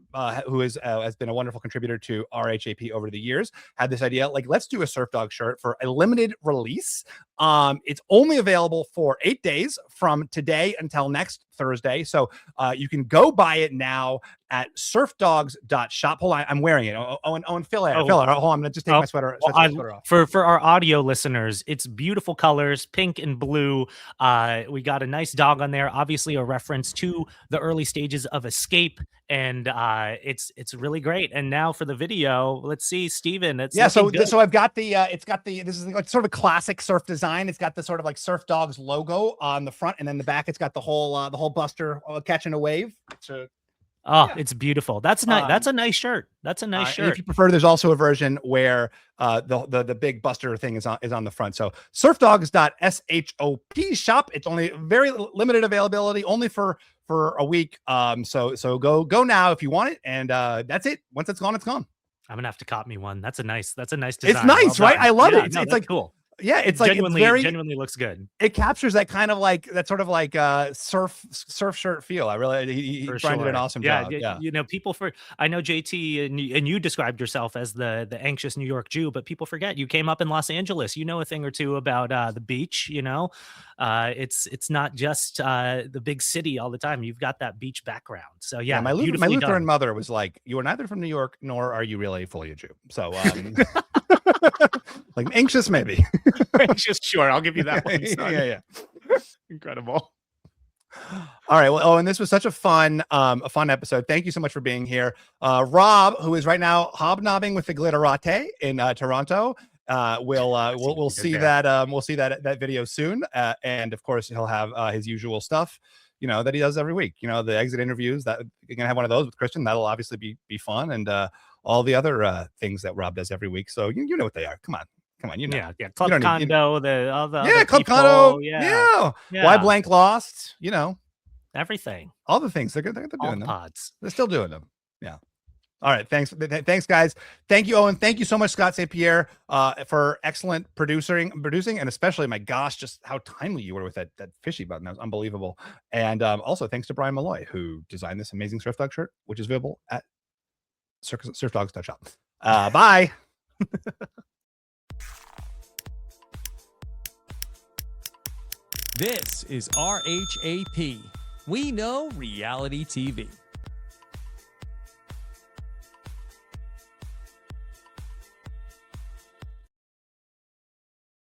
who has been a wonderful contributor to RHAP over the years, had this idea, like, let's do a Surf Dog shirt for a limited release. It's only available for 8 days from today until next Thursday. So you can go buy it now at surfdogs.shop. Hold on, I'm wearing it. Owen, fill it. Hold on, I'm gonna just take my sweater off. For our audio listeners, it's beautiful colors, pink and blue. We got a nice dog on there, obviously a reference to the early stages of Escape, and it's really great. And now for the video, let's see, Steven. So I've got the this is like sort of a classic surf design. It's got the sort of like Surf Dogs logo on the front, and then the back it's got the whole Buster catching a wave. It's beautiful. That's nice. That's a nice shirt. That's a nice shirt. If you prefer, there's also a version where the big Buster thing is on the front. So surfdogs.shop shop. It's only very limited availability, only for a week. So go now if you want it, and that's it. Once it's gone, it's gone. I'm gonna have to cop me one. That's a nice design. It's nice, right? I love it. It's like cool. Yeah, it's like genuinely looks good. It captures that kind of like that sort of like surf shirt feel. I really he Brian did an awesome job. Yeah. People I know JT and you described yourself as the anxious New York Jew, but people forget you came up in Los Angeles. You know a thing or two about the beach. It's not just the big city all the time. You've got that beach background. So yeah, my Lutheran mother was like, "You are neither from New York nor are you really fully a Jew." So like anxious maybe. Anxious, sure, I'll give you that one. Yeah. Incredible. All right, well, and this was such a fun episode. Thank you so much for being here. Rob, who is right now hobnobbing with the glitterati in Toronto, we'll see that video soon, and of course he'll have his usual stuff that he does every week, the exit interviews. That you're gonna have one of those with Christian. That'll obviously be fun, and all the other things that Rob does every week. So you know what they are. Come on, Club Condo, Club Condo, Why Blank Lost, everything, all the things they're doing all them. Pods, they're still doing them. Yeah. All right, thanks guys. Thank you, Owen. Thank you so much, Scott St. Pierre, for excellent producing, and especially, my gosh, just how timely you were with that Fishy button. That was unbelievable. And also thanks to Brian Malloy, who designed this amazing Surf Dog shirt, which is available at surfdogs.shop. Bye. This is RHAP. We know reality TV.